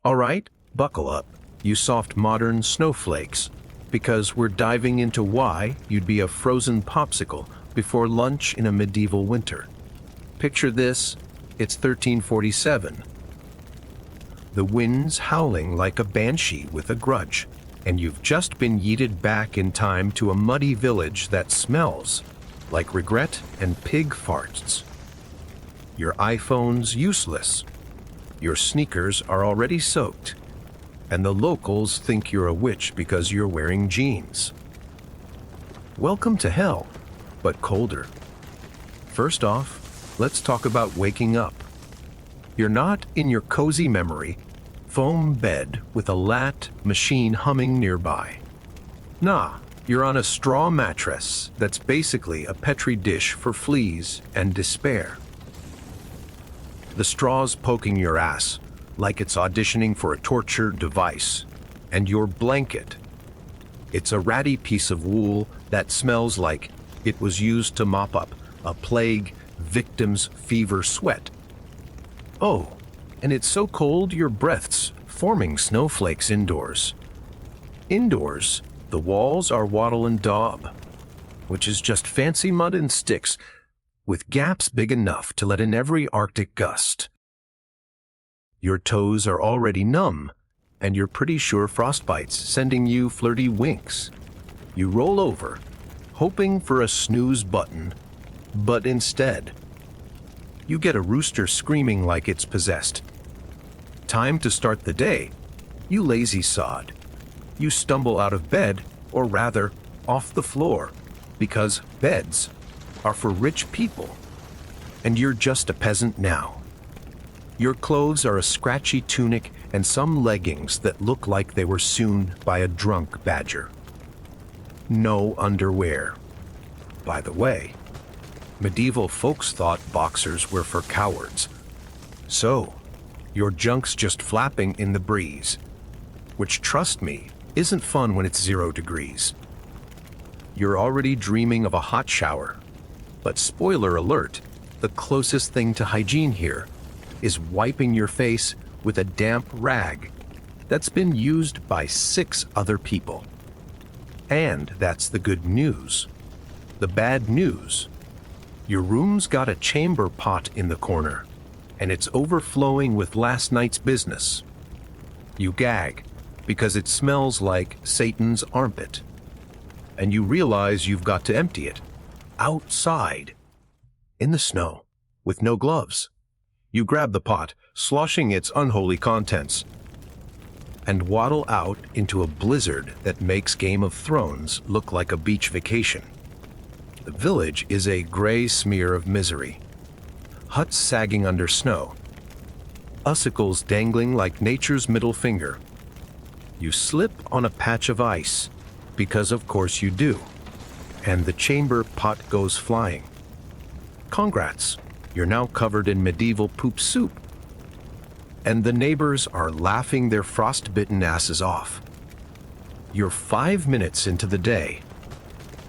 All right, buckle up, you soft modern snowflakes, because we're diving into why you'd be a frozen popsicle before lunch in a medieval winter. Picture this, it's 1347. The wind's howling like a banshee with a grudge, and you've just been yeeted back in time to a muddy village that smells like regret and pig farts. Your iPhone's useless. Your sneakers are already soaked, and the locals think you're a witch because you're wearing jeans. Welcome to hell, but colder. First off, let's talk about waking up. You're not in your cozy memory, foam bed with a lat machine humming nearby. Nah, you're on a straw mattress that's basically a petri dish for fleas and despair. The straw's poking your ass like it's auditioning for a torture device, and your blanket. It's a ratty piece of wool that smells like it was used to mop up a plague victim's fever sweat. Oh, and it's so cold your breath's forming snowflakes indoors. Indoors, the walls are wattle and daub, which is just fancy mud and sticks with gaps big enough to let in every Arctic gust. Your toes are already numb, and you're pretty sure frostbite's sending you flirty winks. You roll over, hoping for a snooze button, but instead, you get a rooster screaming like it's possessed. Time to start the day. You lazy sod. You stumble out of bed, or rather, off the floor, because beds are for rich people, and you're just a peasant now. Your clothes are a scratchy tunic and some leggings that look like they were sewn by a drunk badger. No underwear. By the way, medieval folks thought boxers were for cowards. So, your junk's just flapping in the breeze, which, trust me, isn't fun when it's 0 degrees. You're already dreaming of a hot shower, but spoiler alert, the closest thing to hygiene here is wiping your face with a damp rag that's been used by 6 other people. And that's the good news. The bad news: your room's got a chamber pot in the corner, and it's overflowing with last night's business. You gag, because it smells like Satan's armpit. And you realize you've got to empty it. Outside. In the snow. With no gloves. You grab the pot, sloshing its unholy contents, and waddle out into a blizzard that makes Game of Thrones look like a beach vacation. The village is a gray smear of misery. Huts sagging under snow. Icicles dangling like nature's middle finger. You slip on a patch of ice, because of course you do, and the chamber pot goes flying. Congrats, you're now covered in medieval poop soup. And the neighbors are laughing their frostbitten asses off. You're 5 minutes into the day,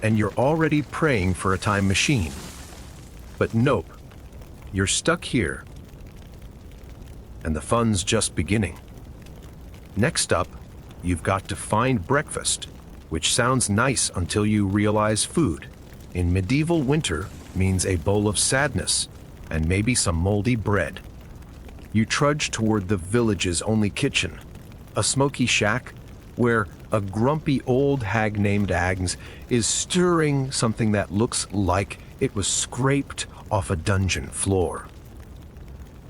and you're already praying for a time machine. But nope, you're stuck here, and the fun's just beginning. Next up, you've got to find breakfast, which sounds nice until you realize food in medieval winter means a bowl of sadness and maybe some moldy bread. You trudge toward the village's only kitchen, a smoky shack where a grumpy old hag named Agnes is stirring something that looks like it was scraped off a dungeon floor.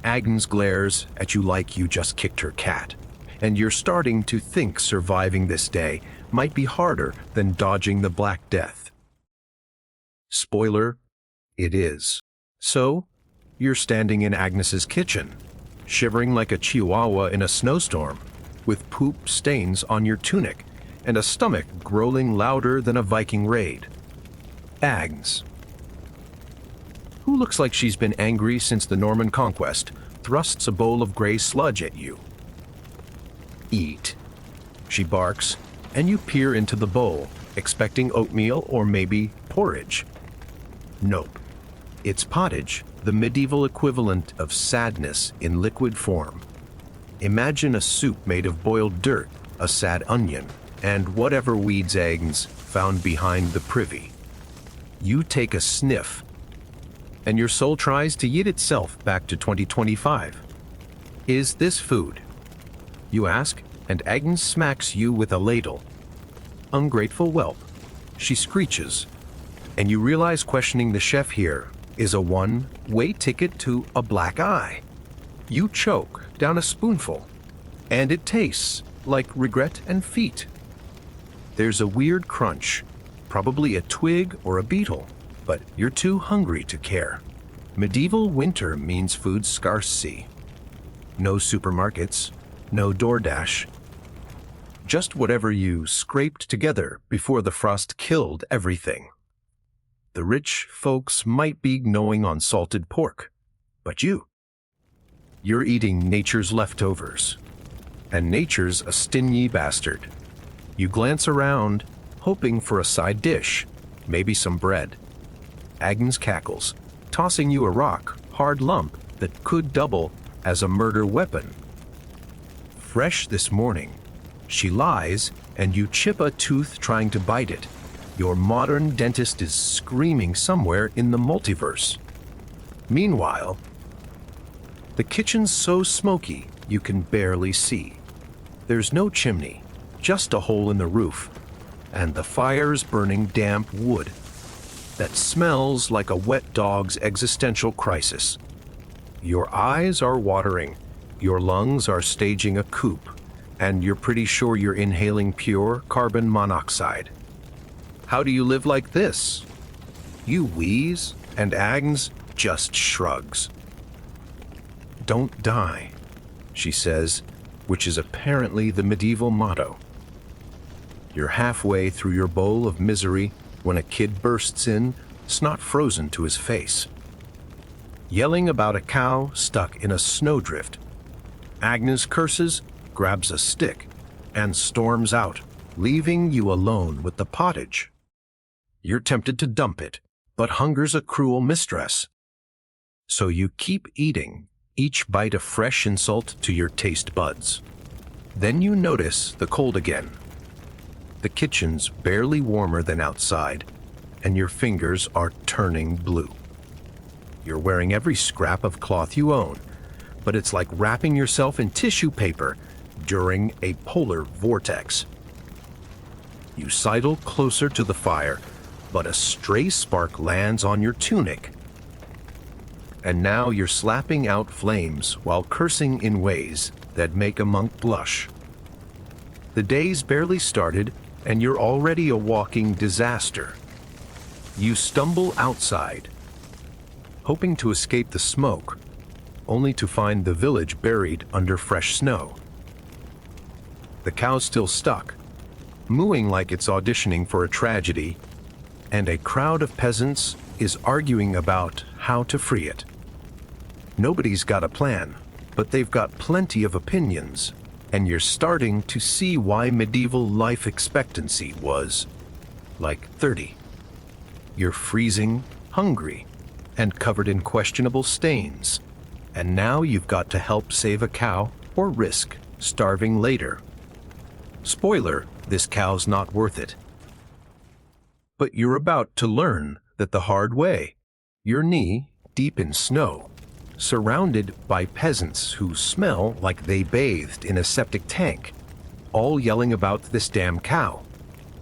Agnes glares at you like you just kicked her cat, and you're starting to think surviving this day might be harder than dodging the Black Death. Spoiler, it is. So, you're standing in Agnes's kitchen, shivering like a chihuahua in a snowstorm, with poop stains on your tunic and a stomach growling louder than a Viking raid. Agnes, who looks like she's been angry since the Norman conquest, thrusts a bowl of gray sludge at you. Eat, she barks, and you peer into the bowl, expecting oatmeal or maybe porridge. Nope. It's pottage, the medieval equivalent of sadness in liquid form. Imagine a soup made of boiled dirt, a sad onion, and whatever weeds eggs found behind the privy. You take a sniff, and your soul tries to yeet itself back to 2025. Is this food? You ask, and Agnes smacks you with a ladle. Ungrateful whelp, she screeches, and you realize questioning the chef here is a one-way ticket to a black eye. You choke down a spoonful, and it tastes like regret and feet. There's a weird crunch, probably a twig or a beetle, but you're too hungry to care. Medieval winter means food scarcity. No supermarkets, no DoorDash. Just whatever you scraped together before the frost killed everything. The rich folks might be gnawing on salted pork, but you're eating nature's leftovers. And nature's a stingy bastard. You glance around, hoping for a side dish, maybe some bread. Agnes cackles, tossing you a rock, hard lump that could double as a murder weapon. Fresh this morning, she lies, and you chip a tooth trying to bite it. Your modern dentist is screaming somewhere in the multiverse. Meanwhile, the kitchen's so smoky you can barely see. There's no chimney, just a hole in the roof, and the fire's burning damp wood that smells like a wet dog's existential crisis. Your eyes are watering, your lungs are staging a coup, and you're pretty sure you're inhaling pure carbon monoxide. How do you live like this? You wheeze, and Agnes just shrugs. Don't die, she says, which is apparently the medieval motto. You're halfway through your bowl of misery when a kid bursts in, snot frozen to his face, yelling about a cow stuck in a snowdrift. Agnes curses, grabs a stick, and storms out, leaving you alone with the pottage. You're tempted to dump it, but hunger's a cruel mistress. So you keep eating, each bite a fresh insult to your taste buds. Then you notice the cold again. The kitchen's barely warmer than outside, and your fingers are turning blue. You're wearing every scrap of cloth you own, but it's like wrapping yourself in tissue paper during a polar vortex. You sidle closer to the fire, but a stray spark lands on your tunic. And now you're slapping out flames while cursing in ways that make a monk blush. The day's barely started, and you're already a walking disaster. You stumble outside, hoping to escape the smoke, only to find the village buried under fresh snow. The cow's still stuck, mooing like it's auditioning for a tragedy, and a crowd of peasants is arguing about how to free it. Nobody's got a plan, but they've got plenty of opinions, and you're starting to see why medieval life expectancy was like 30. You're freezing, hungry, and covered in questionable stains, and now you've got to help save a cow or risk starving later. Spoiler, this cow's not worth it. But you're about to learn that the hard way. Your knee deep in snow, surrounded by peasants who smell like they bathed in a septic tank, all yelling about this damn cow.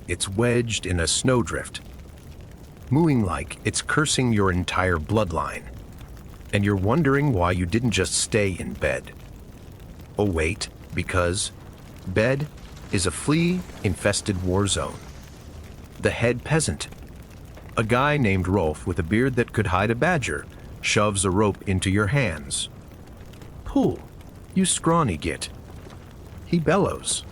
It's wedged in a snowdrift, mooing like it's cursing your entire bloodline. And you're wondering why you didn't just stay in bed. Oh wait, because bed is a flea-infested war zone. The head peasant, a guy named Rolf with a beard that could hide a badger, shoves a rope into your hands. Pull, you scrawny git. He bellows,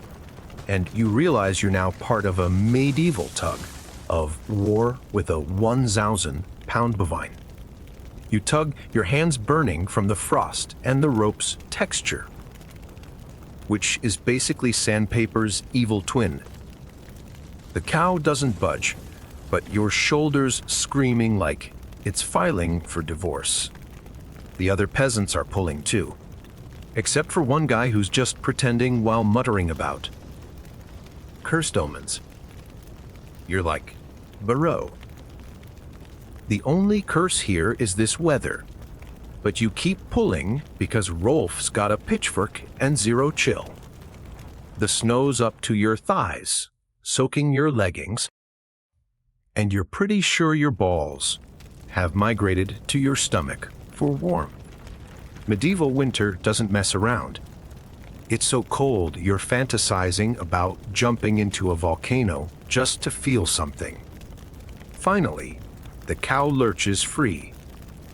and you realize you're now part of a medieval tug of war with a 1,000 pound bovine. You tug, your hands burning from the frost and the rope's texture, which is basically sandpaper's evil twin. The cow doesn't budge, but your shoulders screaming like it's filing for divorce. The other peasants are pulling too. except for one guy who's just pretending while muttering about cursed omens. You're like, Barrow. The only curse here is this weather, but you keep pulling because Rolf's got a pitchfork and zero chill. The snow's up to your thighs, soaking your leggings, and you're pretty sure your balls have migrated to your stomach for warmth. Medieval winter doesn't mess around. It's so cold you're fantasizing about jumping into a volcano just to feel something. Finally, the cow lurches free,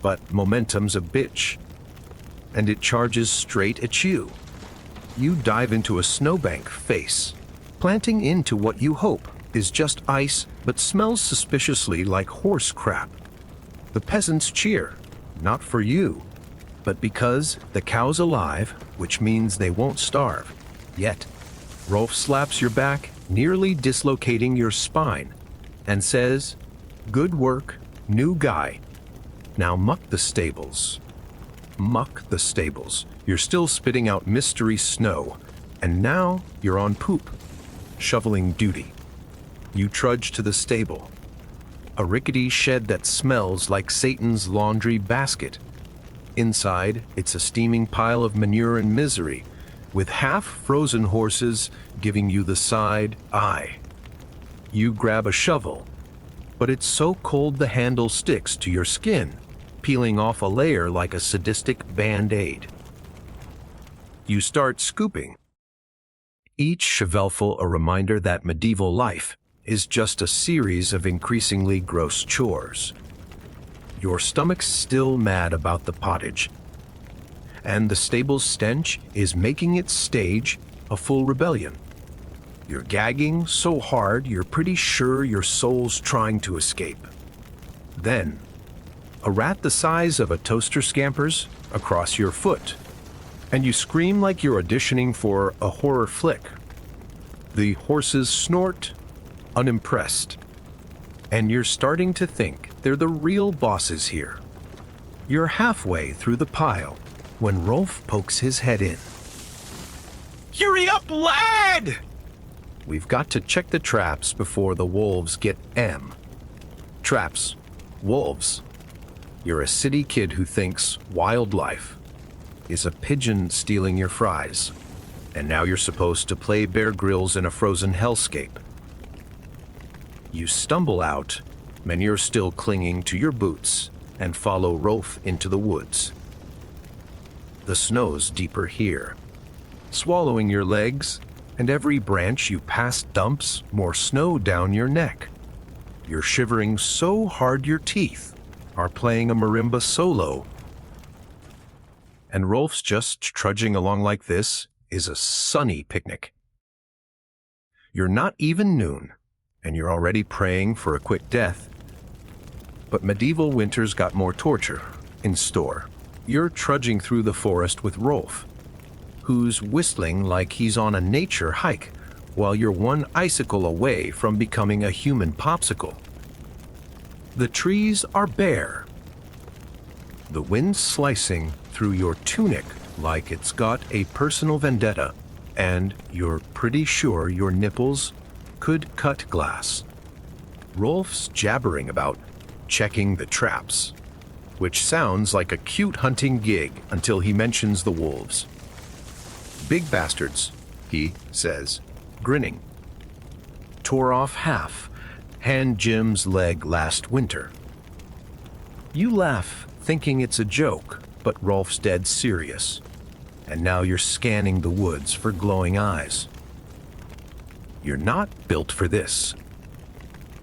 but momentum's a bitch, and it charges straight at you. You dive into a snowbank face, planting into what you hope is just ice but smells suspiciously like horse crap. The peasants cheer, not for you, but because the cow's alive, which means they won't starve. Yet, Rolf slaps your back, nearly dislocating your spine, and says, "Good work, new guy. Now muck the stables." Muck the stables. You're still spitting out mystery snow, and now you're on poop, shoveling duty. You trudge to the stable, a rickety shed that smells like Satan's laundry basket. Inside, it's a steaming pile of manure and misery, with half-frozen horses giving you the side eye. You grab a shovel, but it's so cold the handle sticks to your skin, peeling off a layer like a sadistic Band-Aid. You start scooping, each shovelful a reminder that medieval life is just a series of increasingly gross chores. Your stomach's still mad about the pottage, and the stable's stench is making its stage a full rebellion. You're gagging so hard you're pretty sure your soul's trying to escape. Then, a rat the size of a toaster scampers across your foot, and you scream like you're auditioning for a horror flick. The horses snort, unimpressed, and you're starting to think they're the real bosses here. You're halfway through the pile when Rolf pokes his head in. "Hurry up, lad! We've got to check the traps before the wolves get M." Traps, wolves. You're a city kid who thinks wildlife is a pigeon stealing your fries, and now you're supposed to play Bear Grylls in a frozen hellscape. You stumble out, and you're still clinging to your boots, and follow Rolf into the woods. The snow's deeper here, swallowing your legs, and every branch you pass dumps more snow down your neck. You're shivering so hard your teeth are playing a marimba solo. And Rolf's just trudging along like this is a sunny picnic. You're not even noon, and you're already praying for a quick death. But medieval winter's got more torture in store. You're trudging through the forest with Rolf, who's whistling like he's on a nature hike, while you're one icicle away from becoming a human popsicle. The trees are bare. The wind's slicing through your tunic like it's got a personal vendetta, and you're pretty sure your nipples could cut glass. Rolf's jabbering about checking the traps, which sounds like a cute hunting gig until he mentions the wolves. "Big bastards," he says, grinning. "Tore off half Hand Jim's leg last winter." You laugh, thinking it's a joke, but Rolf's dead serious, and now you're scanning the woods for glowing eyes. You're not built for this.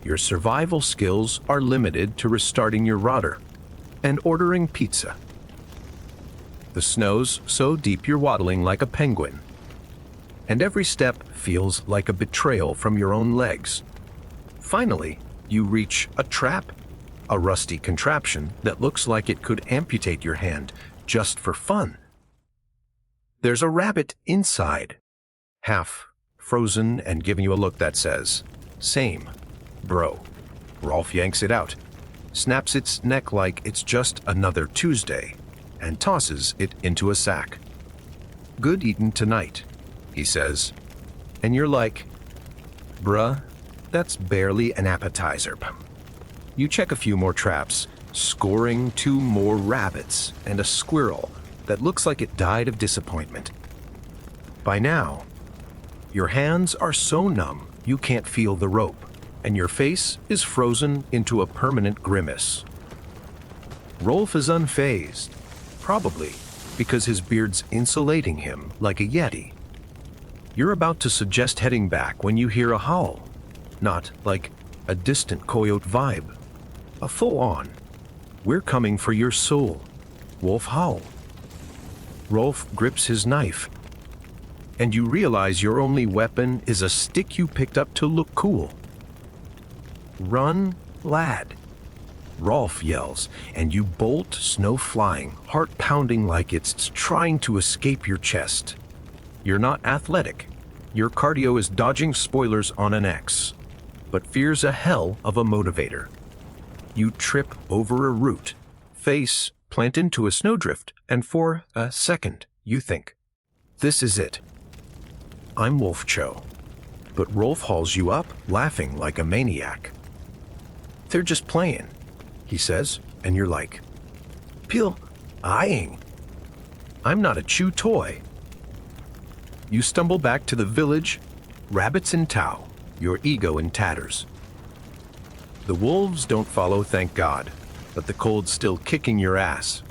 Your survival skills are limited to restarting your router and ordering pizza. The snow's so deep you're waddling like a penguin, and every step feels like a betrayal from your own legs. Finally, you reach a trap, a rusty contraption that looks like it could amputate your hand just for fun. There's a rabbit inside, half frozen and giving you a look that says, "Same, bro." Rolf yanks it out, snaps its neck like it's just another Tuesday, and tosses it into a sack. Good eatin' tonight, he says. And you're like, bruh, that's barely an appetizer. You check a few more traps, scoring 2 more rabbits and a squirrel that looks like it died of disappointment. By now, your hands are so numb you can't feel the rope, and your face is frozen into a permanent grimace. Rolf is unfazed, probably because his beard's insulating him like a yeti. You're about to suggest heading back when you hear a howl, not like a distant coyote vibe, a full-on, "We're coming for your soul," wolf howl. Rolf grips his knife, and you realize your only weapon is a stick you picked up to look cool. "Run, lad," Rolf yells, and you bolt, snow flying, heart pounding like it's trying to escape your chest. You're not athletic. Your cardio is dodging spoilers on an X, but fear's a hell of a motivator. You trip over a root, face plant into a snowdrift, and for a second, you think, this is it. I'm Wolfcho. But Rolf hauls you up, laughing like a maniac. "They're just playing," he says, and you're like, "Peel, eyeing. I'm not a chew toy." You stumble back to the village, rabbits in tow, your ego in tatters. The wolves don't follow, thank God, but the cold's still kicking your ass.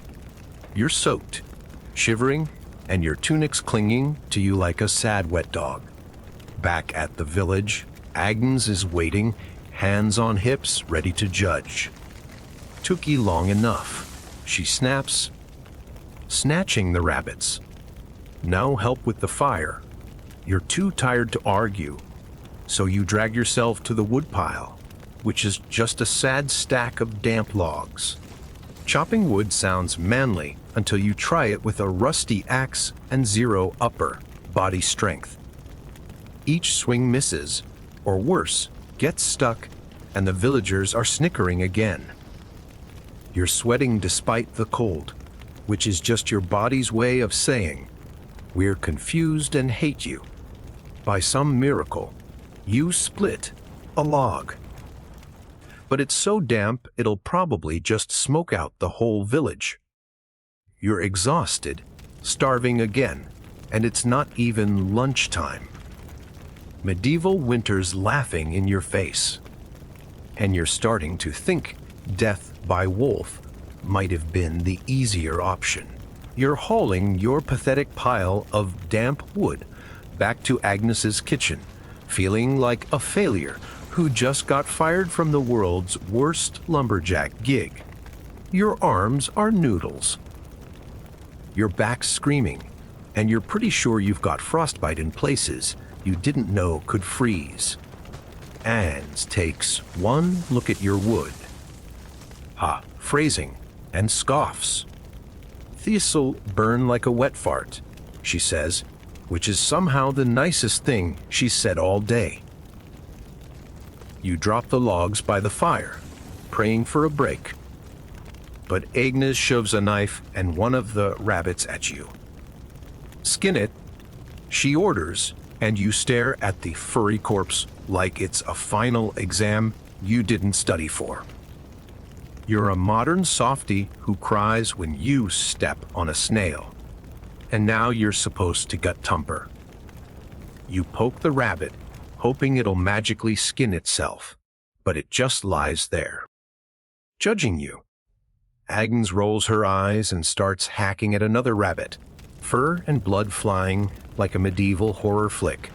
You're soaked, shivering, and your tunic's clinging to you like a sad wet dog. Back at the village, Agnes is waiting, hands on hips, ready to judge. "Took ye long enough," she snaps, snatching the rabbits. "Now help with the fire." You're too tired to argue, so you drag yourself to the woodpile, which is just a sad stack of damp logs. Chopping wood sounds manly until you try it with a rusty axe and 0 upper body strength. Each swing misses, or worse, gets stuck, and the villagers are snickering again. You're sweating despite the cold, which is just your body's way of saying, "We're confused and hate you." By some miracle, you split a log. But it's so damp it'll probably just smoke out the whole village. You're exhausted, starving again, and it's not even lunchtime. Medieval winter's laughing in your face, and you're starting to think death by wolf might have been the easier option. You're hauling your pathetic pile of damp wood back to Agnes's kitchen, feeling like a failure who just got fired from the world's worst lumberjack gig. Your arms are noodles. Your back's screaming, and you're pretty sure you've got frostbite in places you didn't know could freeze. Anne takes one look at your wood. Phrasing, and scoffs. "This'll burn like a wet fart," she says, which is somehow the nicest thing she's said all day. You drop the logs by the fire, praying for a break. But Agnes shoves a knife and one of the rabbits at you. "Skin it," she orders, and you stare at the furry corpse like it's a final exam you didn't study for. You're a modern softie who cries when you step on a snail. And now you're supposed to gut Tumper. You poke the rabbit, hoping it'll magically skin itself, but it just lies there, judging you. Agnes rolls her eyes and starts hacking at another rabbit, fur and blood flying like a medieval horror flick.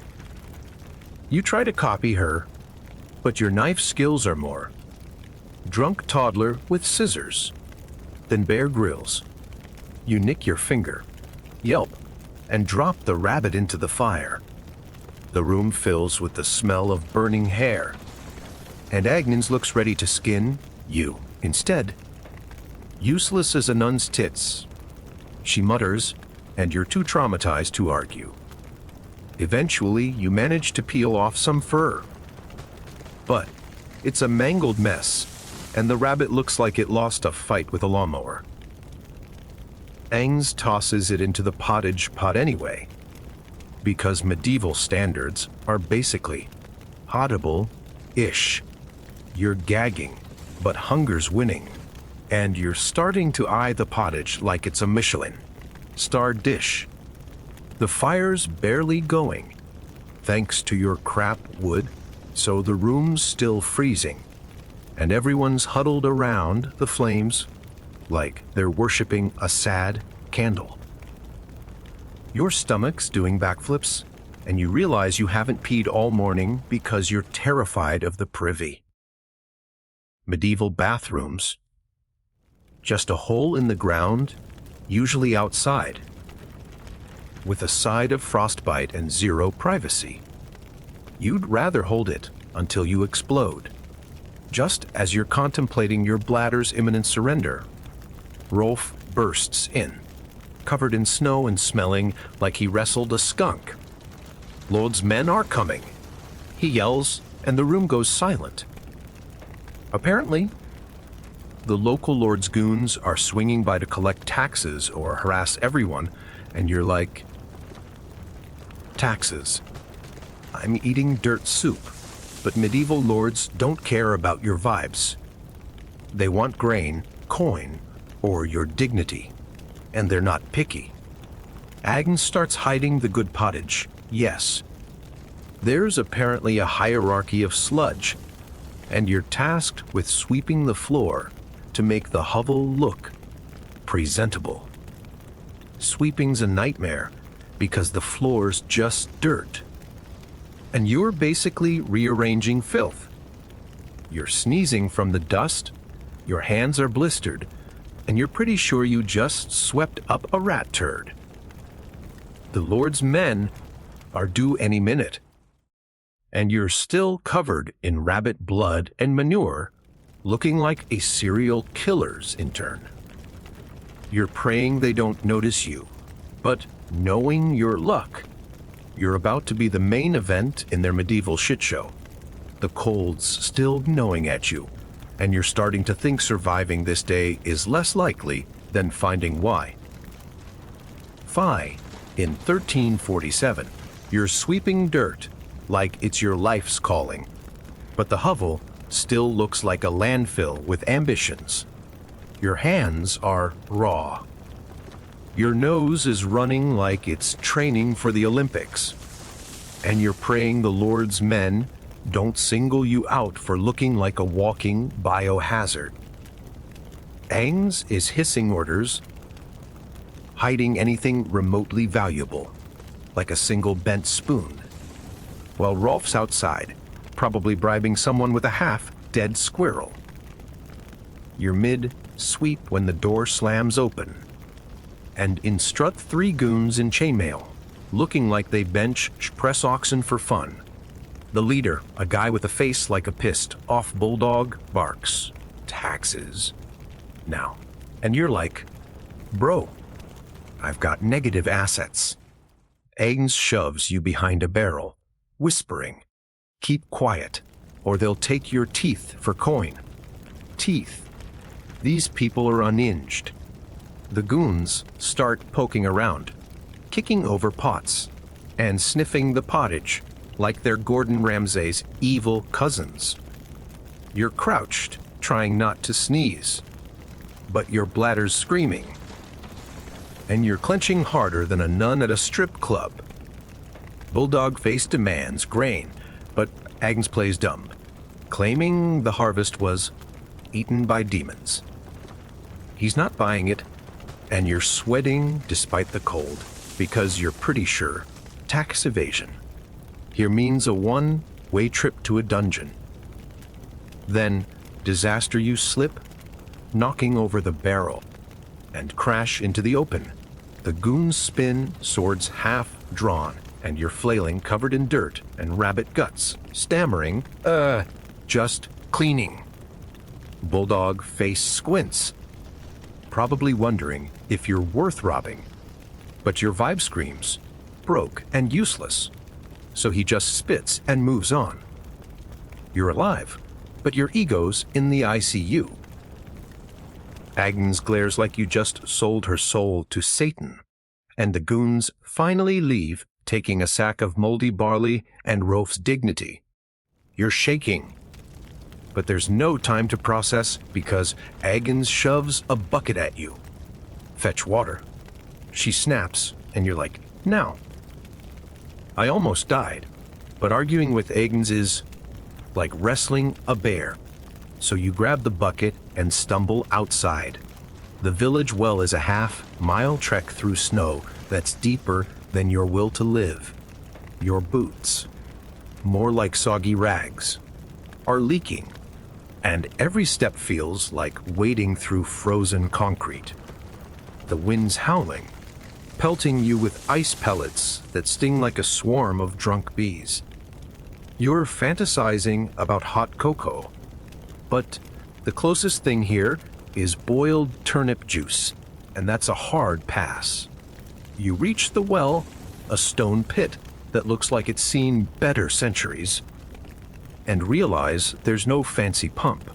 You try to copy her, but your knife skills are more drunk toddler with scissors than Bear Grylls. You nick your finger, yelp, and drop the rabbit into the fire. The room fills with the smell of burning hair, and Agnes looks ready to skin you instead. Useless as a nun's tits, she mutters, and you're too traumatized to argue. Eventually, you manage to peel off some fur. But it's a mangled mess, and the rabbit looks like it lost a fight with a lawnmower. Aang tosses it into the pottage pot anyway, because medieval standards are basically audible-ish. You're gagging, but hunger's winning, and you're starting to eye the pottage like it's a Michelin-starred dish. The fire's barely going, thanks to your crap wood, so the room's still freezing, and everyone's huddled around the flames like they're worshipping a sad candle. Your stomach's doing backflips, and you realize you haven't peed all morning because you're terrified of the privy. Medieval bathrooms. Just a hole in the ground, usually outside, with a side of frostbite and zero privacy. You'd rather hold it until you explode. Just as you're contemplating your bladder's imminent surrender, Rolf bursts in, covered in snow and smelling like he wrestled a skunk. Lord's men are coming, he yells, and the room goes silent. Apparently, the local Lord's goons are swinging by to collect taxes or harass everyone, and you're like, taxes. I'm eating dirt soup, but medieval lords don't care about your vibes. They want grain, coin, or your dignity, and they're not picky. Aang starts hiding the good pottage, yes. There's apparently a hierarchy of sludge, and you're tasked with sweeping the floor to make the hovel look presentable. Sweeping's a nightmare because the floor's just dirt, and you're basically rearranging filth. You're sneezing from the dust, your hands are blistered, and you're pretty sure you just swept up a rat turd. The Lord's men are due any minute, and you're still covered in rabbit blood and manure, looking like a serial killer's intern. You're praying they don't notice you, but knowing your luck, you're about to be the main event in their medieval shit show. The cold's still gnawing at you, and you're starting to think surviving this day is less likely than finding why. In 1347, you're sweeping dirt like it's your life's calling, but the hovel still looks like a landfill with ambitions. Your hands are raw. Your nose is running like it's training for the Olympics, and you're praying the Lord's men don't single you out for looking like a walking biohazard. Aang's is hissing orders, hiding anything remotely valuable, like a single bent spoon, while Rolf's outside, probably bribing someone with a half-dead squirrel. You're mid-sweep when the door slams open, and in strut 3 goons in chainmail, looking like they bench press oxen for fun. The leader, a guy with a face like a pissed-off bulldog, barks, "Taxes." Now, and you're like, "Bro, I've got negative assets." Aang shoves you behind a barrel, whispering, "Keep quiet, or they'll take your teeth for coin." Teeth. These people are unhinged. The goons start poking around, kicking over pots, and sniffing the pottage like they're Gordon Ramsay's evil cousins. You're crouched, trying not to sneeze, but your bladder's screaming, and you're clenching harder than a nun at a strip club. Bulldog Face demands grain, but Aang plays dumb, claiming the harvest was eaten by demons. He's not buying it, and you're sweating despite the cold, because you're pretty sure tax evasion here means a one-way trip to a dungeon. Then, disaster, you slip, knocking over the barrel, and crash into the open. The goons spin, swords half drawn, and you're flailing, covered in dirt and rabbit guts, stammering, just cleaning." Bulldog Face squints, probably wondering if you're worth robbing, but your vibe screams, broke and useless, so he just spits and moves on. You're alive, but your ego's in the ICU. Agnes glares like you just sold her soul to Satan. And the goons finally leave, taking a sack of moldy barley and Rolf's dignity. You're shaking. But there's no time to process because Agnes shoves a bucket at you. Fetch water. She snaps, and you're like, now. I almost died, but arguing with Agnes is like wrestling a bear. So you grab the bucket and stumble outside. The village well is a half-mile trek through snow that's deeper than your will to live. Your boots, more like soggy rags, are leaking, and every step feels like wading through frozen concrete. The wind's howling, pelting you with ice pellets that sting like a swarm of drunk bees. You're fantasizing about hot cocoa, but the closest thing here is boiled turnip juice, and that's a hard pass. You reach the well, a stone pit that looks like it's seen better centuries, and realize there's no fancy pump,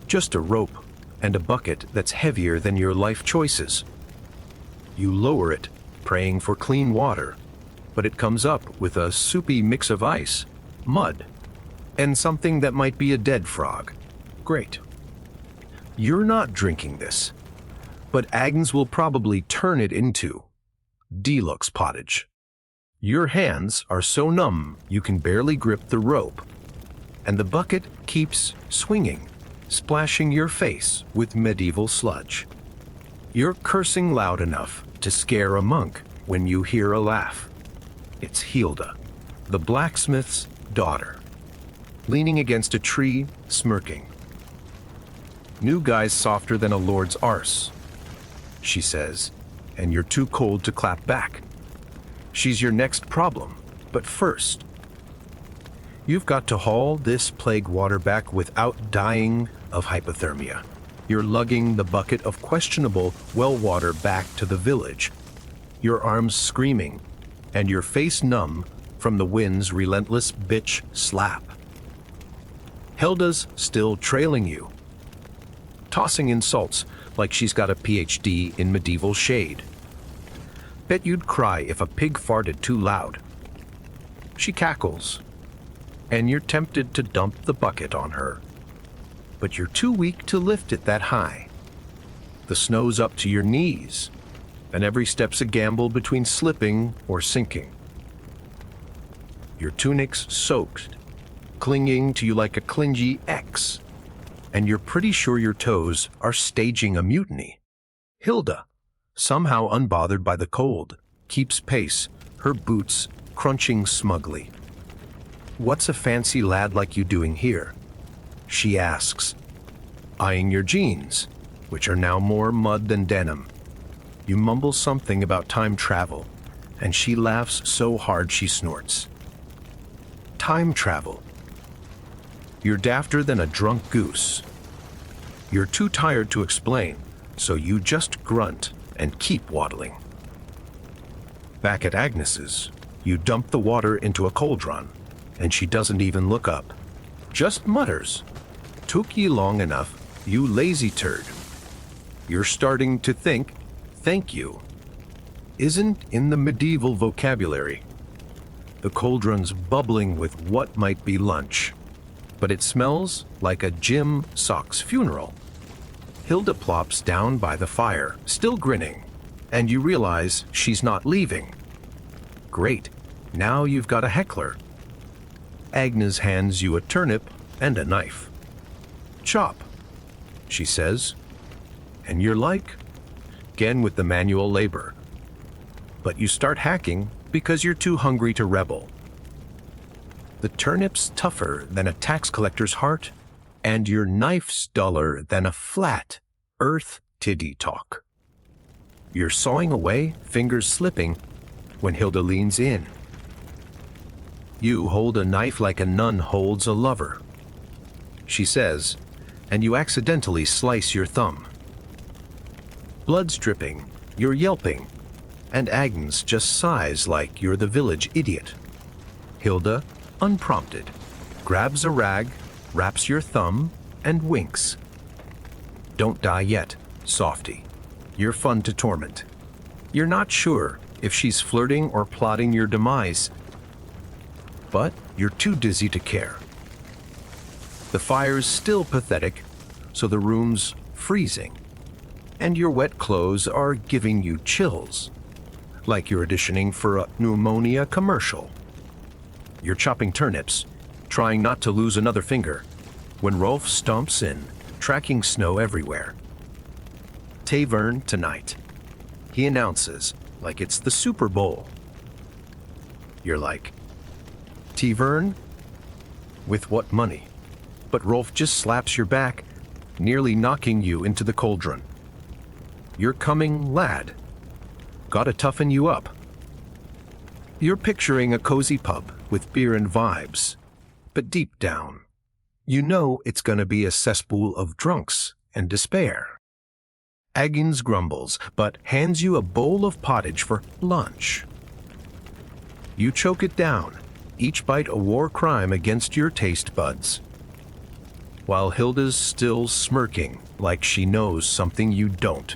just a rope and a bucket that's heavier than your life choices. You lower it, praying for clean water, but it comes up with a soupy mix of ice, mud, and something that might be a dead frog. Great. You're not drinking this, but Agnes will probably turn it into deluxe pottage. Your hands are so numb you can barely grip the rope, and the bucket keeps swinging, splashing your face with medieval sludge. You're cursing loud enough to scare a monk when you hear a laugh. It's Hilda, the blacksmith's daughter, leaning against a tree, smirking. New guy's softer than a lord's arse, she says, and you're too cold to clap back. She's your next problem, but first, you've got to haul this plague water back without dying of hypothermia. You're lugging the bucket of questionable well water back to the village, your arms screaming, and your face numb from the wind's relentless bitch slap. Hilda's still trailing you, tossing insults like she's got a PhD in medieval shade. Bet you'd cry if a pig farted too loud. She cackles, and you're tempted to dump the bucket on her. But you're too weak to lift it that high. The snow's up to your knees, and every step's a gamble between slipping or sinking. Your tunic's soaked, clinging to you like a clingy X, and you're pretty sure your toes are staging a mutiny. Hilda, somehow unbothered by the cold, keeps pace, her boots crunching smugly. "What's a fancy lad like you doing here?" she asks, eyeing your jeans, which are now more mud than denim. You mumble something about time travel, and she laughs so hard she snorts. Time travel. You're dafter than a drunk goose. You're too tired to explain, so you just grunt and keep waddling. Back at Agnes's, you dump the water into a cauldron, and she doesn't even look up. Just mutters, "Took ye long enough, you lazy turd." You're starting to think, "Thank you" isn't in the medieval vocabulary. The cauldron's bubbling with what might be lunch, but it smells like a Jim Sock's funeral. Hilda plops down by the fire, still grinning, and you realize she's not leaving. Great, now you've got a heckler. Agnes hands you a turnip and a knife. "Chop," she says, and you're like, again with the manual labor. But you start hacking because you're too hungry to rebel. The turnip's tougher than a tax collector's heart, and your knife's duller than a flat earth tiddy talk. You're sawing away, fingers slipping, when Hilda leans in. "You hold a knife like a nun holds a lover," she says, and you accidentally slice your thumb. Blood's dripping, you're yelping, and Agnes just sighs like you're the village idiot. Hilda, unprompted, grabs a rag, wraps your thumb, and winks. "Don't die yet. Softy. You're fun to torment. You're not sure if she's flirting or plotting your demise, but you're too dizzy to care. The fire's still pathetic, so the room's freezing, and your wet clothes are giving you chills, like you're auditioning for a pneumonia commercial. You're chopping turnips, trying not to lose another finger, when Rolf stomps in, tracking snow everywhere. Tavern tonight, he announces, like it's the Super Bowl. You're like, Tavern? With what money? But Rolf just slaps your back, nearly knocking you into the cauldron. You're coming, lad. Gotta toughen you up. You're picturing a cozy pub with beer and vibes, but deep down, you know it's gonna be a cesspool of drunks and despair. Aggins grumbles, but hands you a bowl of pottage for lunch. You choke it down, each bite a war crime against your taste buds, while Hilda's still smirking like she knows something you don't.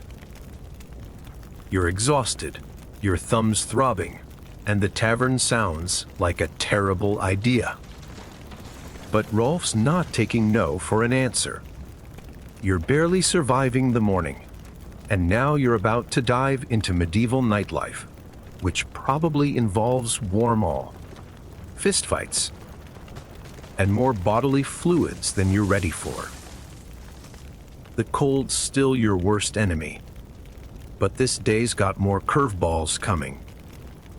You're exhausted, your thumbs throbbing, and the tavern sounds like a terrible idea. But Rolf's not taking no for an answer. You're barely surviving the morning, and now you're about to dive into medieval nightlife, which probably involves war maul, fistfights, and more bodily fluids than you're ready for. The cold's still your worst enemy, but this day's got more curveballs coming.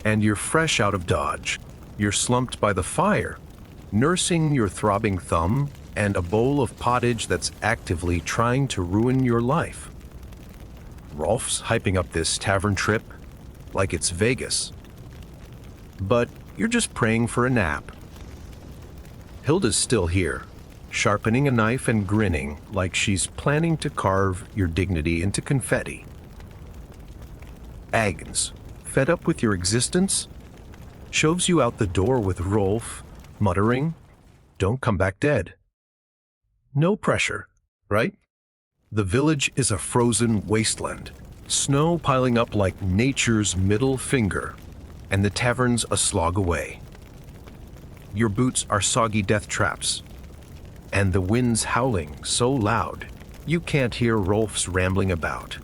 And you're fresh out of Dodge. You're slumped by the fire, nursing your throbbing thumb and a bowl of pottage that's actively trying to ruin your life. Rolf's hyping up this tavern trip like it's Vegas. But you're just praying for a nap. Hilda's still here, sharpening a knife and grinning like she's planning to carve your dignity into confetti. Aggins, fed up with your existence, shoves you out the door with Rolf, muttering, "Don't come back dead." No pressure, right? The village is a frozen wasteland, snow piling up like nature's middle finger, and the tavern's a slog away. Your boots are soggy death traps, and the wind's howling so loud you can't hear Rolf's rambling about.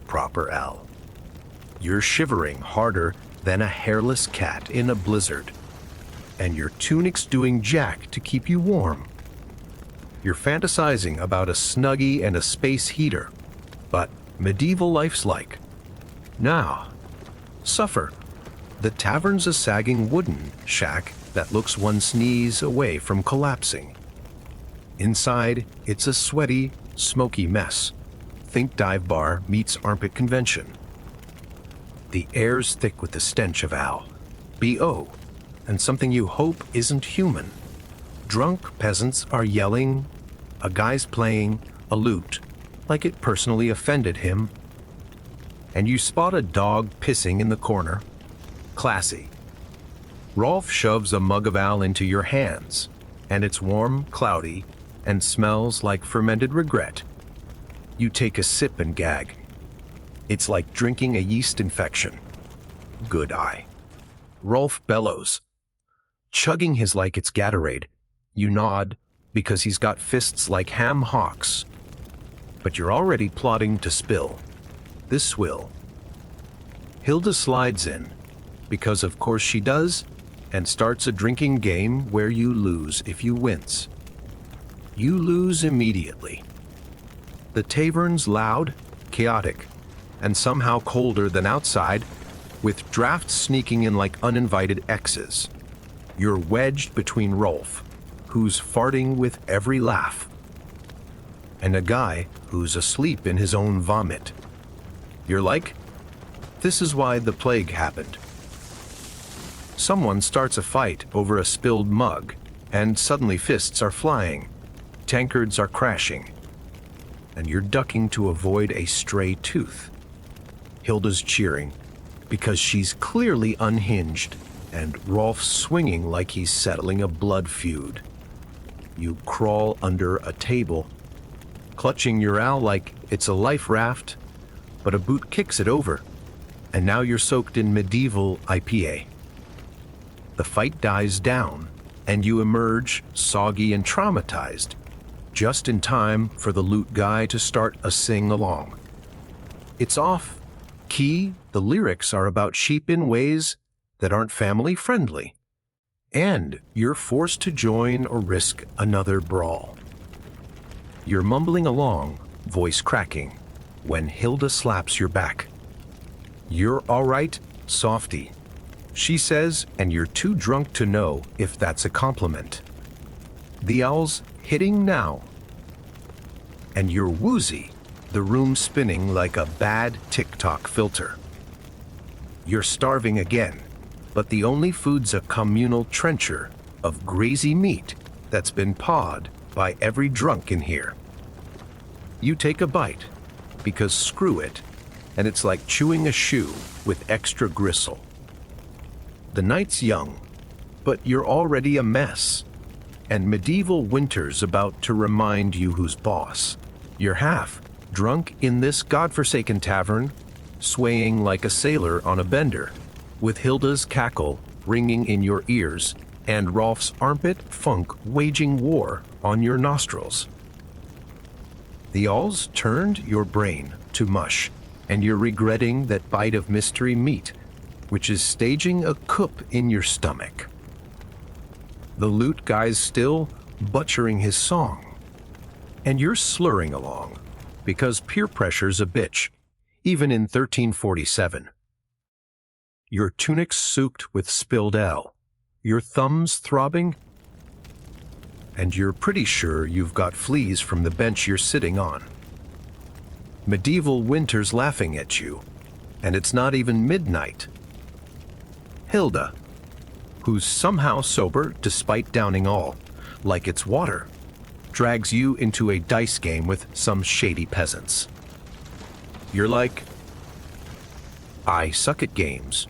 Proper Al. You're shivering harder than a hairless cat in a blizzard, and your tunic's doing jack to keep you warm. You're fantasizing about a Snuggie and a space heater, but medieval life's like, now, suffer. The tavern's a sagging wooden shack that looks one sneeze away from collapsing. Inside, it's a sweaty, smoky mess. Think dive bar meets armpit convention. The air's thick with the stench of Al, B.O., and something you hope isn't human. Drunk peasants are yelling, a guy's playing a lute, like it personally offended him, and you spot a dog pissing in the corner. Classy. Rolf shoves a mug of Al into your hands, and it's warm, cloudy, and smells like fermented regret. You take a sip and gag. It's like drinking a yeast infection. Good eye. Rolf bellows, chugging his like it's Gatorade. You nod, because he's got fists like ham hocks. But you're already plotting to spill. This swill. Hilda slides in, because of course she does, and starts a drinking game where you lose if you wince. You lose immediately. The tavern's loud, chaotic, and somehow colder than outside, with drafts sneaking in like uninvited exes. You're wedged between Rolf, who's farting with every laugh, and a guy who's asleep in his own vomit. You're like, this is why the plague happened. Someone starts a fight over a spilled mug, and suddenly fists are flying, tankards are crashing, and you're ducking to avoid a stray tooth. Hilda's cheering, because she's clearly unhinged, and Rolf's swinging like he's settling a blood feud. You crawl under a table, clutching your owl like it's a life raft, but a boot kicks it over, and now you're soaked in medieval IPA. The fight dies down, and you emerge soggy and traumatized, just in time for the loot guy to start a sing-along. It's off key, the lyrics are about sheep in ways that aren't family-friendly, and you're forced to join or risk another brawl. You're mumbling along, voice cracking, when Hilda slaps your back. "You're all right, softy," she says, and you're too drunk to know if that's a compliment. The owl's hitting now, and you're woozy, the room spinning like a bad TikTok filter. You're starving again, but the only food's a communal trencher of grazy meat that's been pawed by every drunk in here. You take a bite, because screw it, and it's like chewing a shoe with extra gristle. The night's young, but you're already a mess, and medieval winter's about to remind you who's boss. You're half drunk in this godforsaken tavern, swaying like a sailor on a bender, with Hilda's cackle ringing in your ears and Rolf's armpit funk waging war on your nostrils. The owl's turned your brain to mush, and you're regretting that bite of mystery meat, which is staging a coup in your stomach. The loot guy's still butchering his song, and you're slurring along, because peer pressure's a bitch, even in 1347. Your tunic's soaked with spilled ale, your thumbs throbbing, and you're pretty sure you've got fleas from the bench you're sitting on. Medieval winter's laughing at you, and it's not even midnight. Hilda, who's somehow sober despite downing all, like it's water, drags you into a dice game with some shady peasants. You're like, "I suck at games,"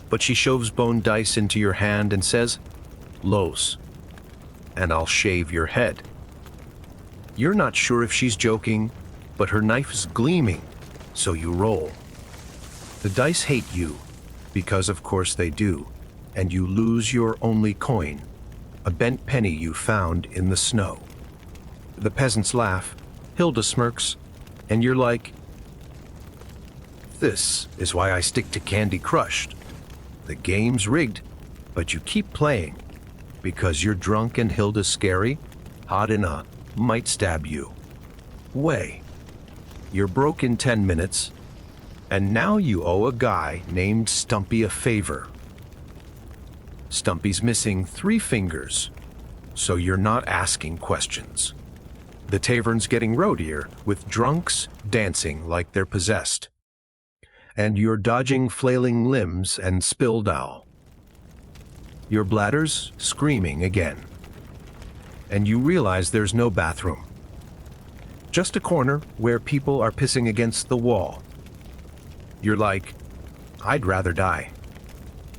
but she shoves bone dice into your hand and says, "Los, and I'll shave your head." You're not sure if she's joking, but her knife is gleaming, so you roll. The dice hate you, because of course they do, and you lose your only coin, a bent penny you found in the snow. The peasants laugh, Hilda smirks, and you're like, "This is why I stick to Candy Crush. The game's rigged, but you keep playing, because you're drunk and Hilda's scary, hot in a might stab you way. You're broke in 10 minutes, and now you owe a guy named Stumpy a favor. Stumpy's missing 3 fingers, so you're not asking questions. The tavern's getting rowdier, with drunks dancing like they're possessed. And you're dodging flailing limbs and spilled owl. Your bladder's screaming again. And you realize there's no bathroom. Just a corner where people are pissing against the wall. You're like, "I'd rather die."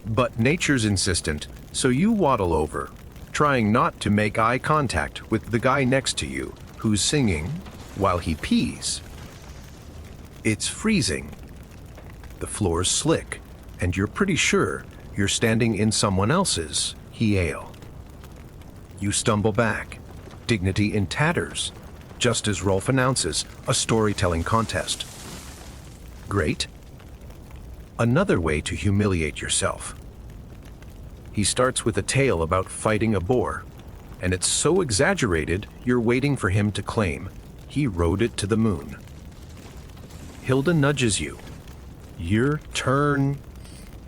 But nature's insistent, so you waddle over, trying not to make eye contact with the guy next to you, who's singing while he pees. It's freezing. The floor's slick, and you're pretty sure you're standing in someone else's ale. You stumble back, dignity in tatters, just as Rolf announces a storytelling contest. Great. Another way to humiliate yourself. He starts with a tale about fighting a boar, and it's so exaggerated you're waiting for him to claim he rode it to the moon. Hilda nudges you. "Your turn,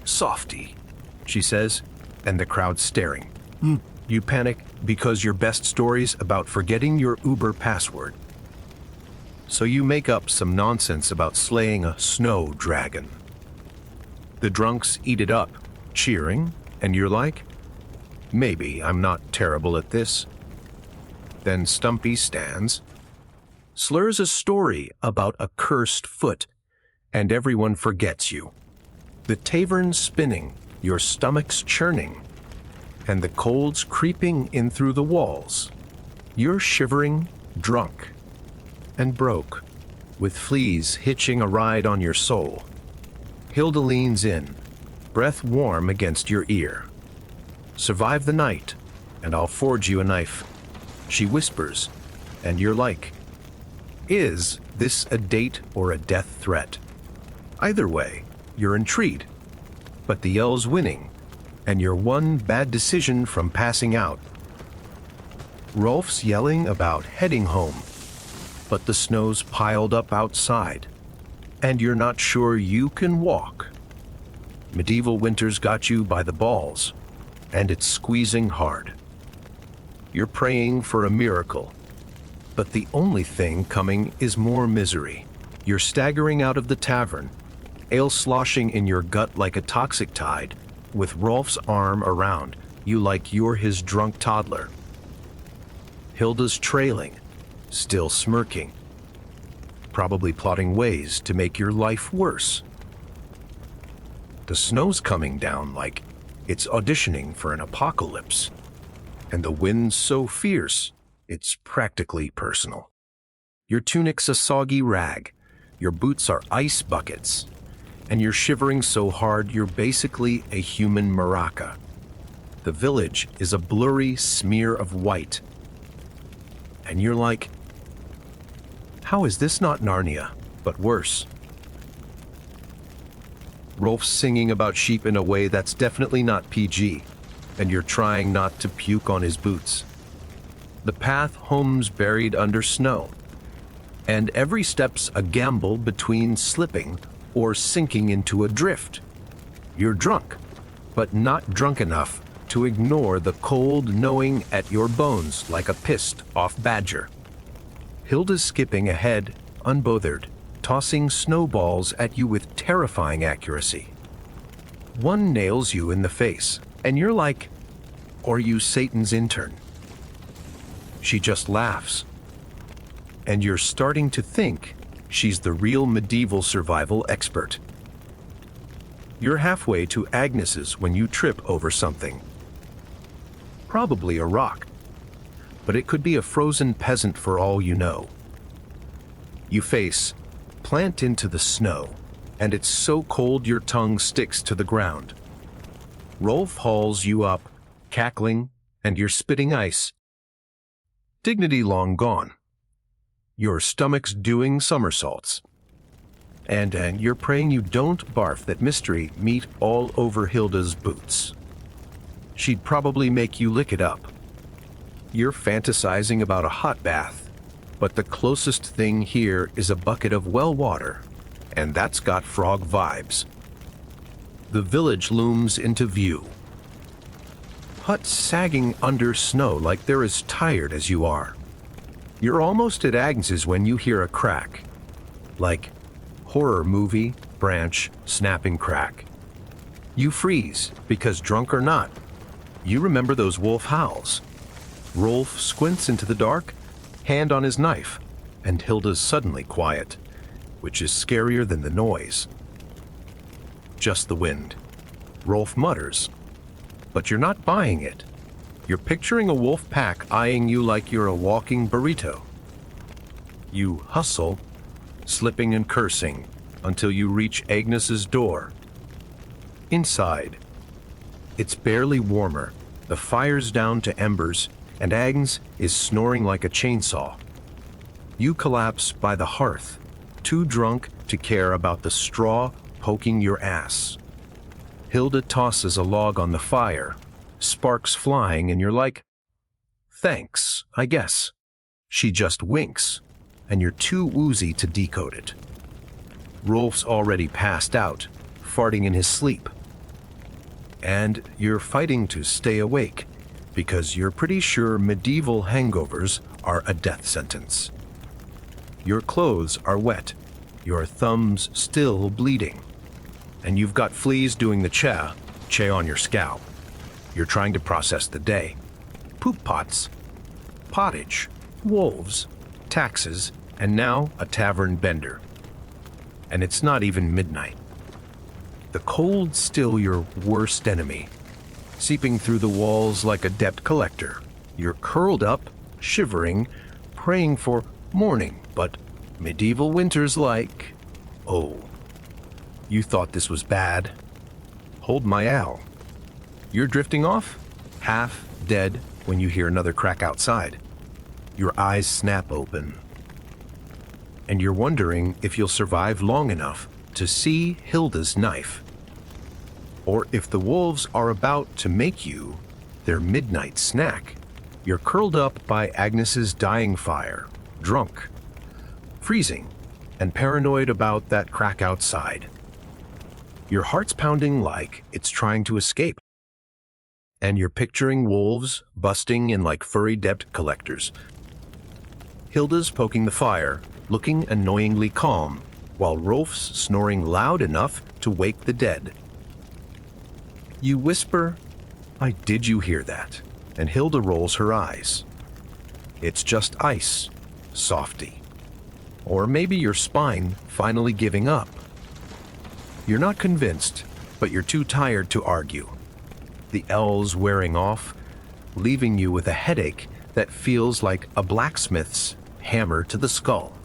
softy," she says, and the crowd's staring. You panic because your best story's about forgetting your Uber password. So you make up some nonsense about slaying a snow dragon. The drunks eat it up, cheering, and you're like, "Maybe I'm not terrible at this." Then Stumpy stands, slurs a story about a cursed foot, and everyone forgets you. The tavern's spinning, your stomach's churning, and the cold's creeping in through the walls. You're shivering, drunk. and broke, with fleas hitching a ride on your soul. Hilda leans in, breath warm against your ear. "Survive the night, and I'll forge you a knife," she whispers, and you're like, is this a date or a death threat? Either way, you're intrigued, but the yell's winning, and you're one bad decision from passing out. Rolf's yelling about heading home, but the snow's piled up outside, and you're not sure you can walk. Medieval winter's got you by the balls, and it's squeezing hard. You're praying for a miracle, but the only thing coming is more misery. You're staggering out of the tavern, ale sloshing in your gut like a toxic tide, with Rolf's arm around you like you're his drunk toddler. Hilda's trailing, still smirking, probably plotting ways to make your life worse. The snow's coming down like it's auditioning for an apocalypse, and the wind's so fierce it's practically personal. Your tunic's a soggy rag, your boots are ice buckets, and you're shivering so hard you're basically a human maraca. The village is a blurry smear of white, and you're like, how is this not Narnia, but worse? Rolf's singing about sheep in a way that's definitely not PG, and you're trying not to puke on his boots. The path home's buried under snow, and every step's a gamble between slipping or sinking into a drift. You're drunk, but not drunk enough to ignore the cold knowing at your bones like a pissed-off badger. Hilda's skipping ahead, unbothered, tossing snowballs at you with terrifying accuracy. One nails you in the face, and you're like, "Are you Satan's intern?" She just laughs, and you're starting to think she's the real medieval survival expert. You're halfway to Agnes's when you trip over something. Probably a rock, but it could be a frozen peasant for all you know. You face plant into the snow, and it's so cold your tongue sticks to the ground. Rolf hauls you up, cackling, and you're spitting ice. Dignity long gone. Your stomach's doing somersaults. And you're praying you don't barf that mystery meat all over Hilda's boots. She'd probably make you lick it up. You're fantasizing about a hot bath, but the closest thing here is a bucket of well water, and that's got frog vibes. The village looms into view. Huts sagging under snow like they're as tired as you are. You're almost at Agnes's when you hear a crack, like horror movie branch snapping crack. You freeze, because drunk or not, you remember those wolf howls. Rolf squints into the dark, hand on his knife, and Hilda's suddenly quiet, which is scarier than the noise. Just the wind. Rolf mutters, but you're not buying it. You're picturing a wolf pack eyeing you like you're a walking burrito. You hustle, slipping and cursing, until you reach Agnes's door. Inside, it's barely warmer, the fire's down to embers, and Agnes is snoring like a chainsaw. You collapse by the hearth, too drunk to care about the straw poking your ass. Hilda tosses a log on the fire, sparks flying, and you're like, thanks, I guess. She just winks, and you're too woozy to decode it. Rolf's already passed out, farting in his sleep. And you're fighting to stay awake, because you're pretty sure medieval hangovers are a death sentence. Your clothes are wet, your thumbs still bleeding, and you've got fleas doing the che on your scalp. You're trying to process the day. Poop pots, pottage, wolves, taxes, and now a tavern bender. And it's not even midnight. The cold's still your worst enemy, seeping through the walls like a debt collector. You're curled up, shivering, praying for morning, but Medieval winter's like, oh, you thought this was bad? Hold my Al. You're drifting off, half dead when you hear another crack outside. Your eyes snap open. And you're wondering if you'll survive long enough to see Hilda's knife. Or if the wolves are about to make you their midnight snack. You're curled up by Agnes's dying fire, drunk, freezing, and paranoid about that crack outside. Your heart's pounding like it's trying to escape. And you're picturing wolves busting in like furry debt collectors. Hilda's poking the fire, looking annoyingly calm, while Rolf's snoring loud enough to wake the dead. You whisper, did you hear that? And Hilda rolls her eyes. It's just ice, softy. Or maybe your spine finally giving up. You're not convinced, but you're too tired to argue. The L's wearing off, leaving you with a headache that feels like a blacksmith's hammer to the skull.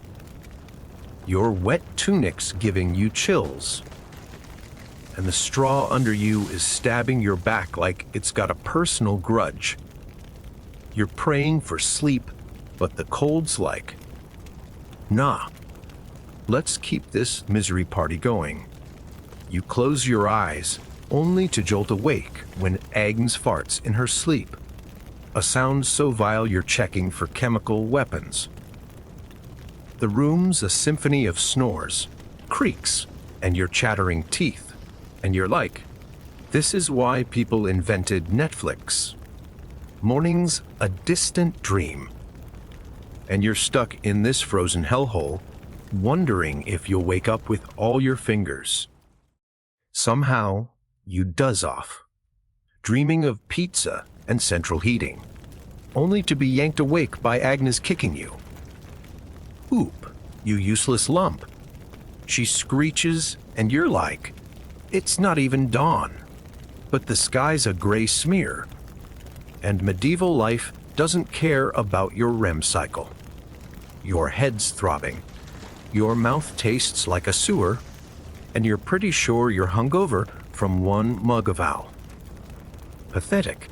Your wet tunic's giving you chills. And the straw under you is stabbing your back like it's got a personal grudge. You're praying for sleep, but the cold's like, nah, let's keep this misery party going. You close your eyes, only to jolt awake when Agnes farts in her sleep, a sound so vile you're checking for chemical weapons. The room's a symphony of snores, creaks, and your chattering teeth. And you're like, this is why people invented Netflix. Morning's a distant dream. And you're stuck in this frozen hellhole, wondering if you'll wake up with all your fingers. Somehow, you doze off, dreaming of pizza and central heating, only to be yanked awake by Agnes kicking you. Oop, you useless lump. She screeches, and you're like, it's not even dawn, but the sky's a gray smear, and medieval life doesn't care about your REM cycle. Your head's throbbing, your mouth tastes like a sewer, and you're pretty sure you're hungover from one mug of ale. Pathetic.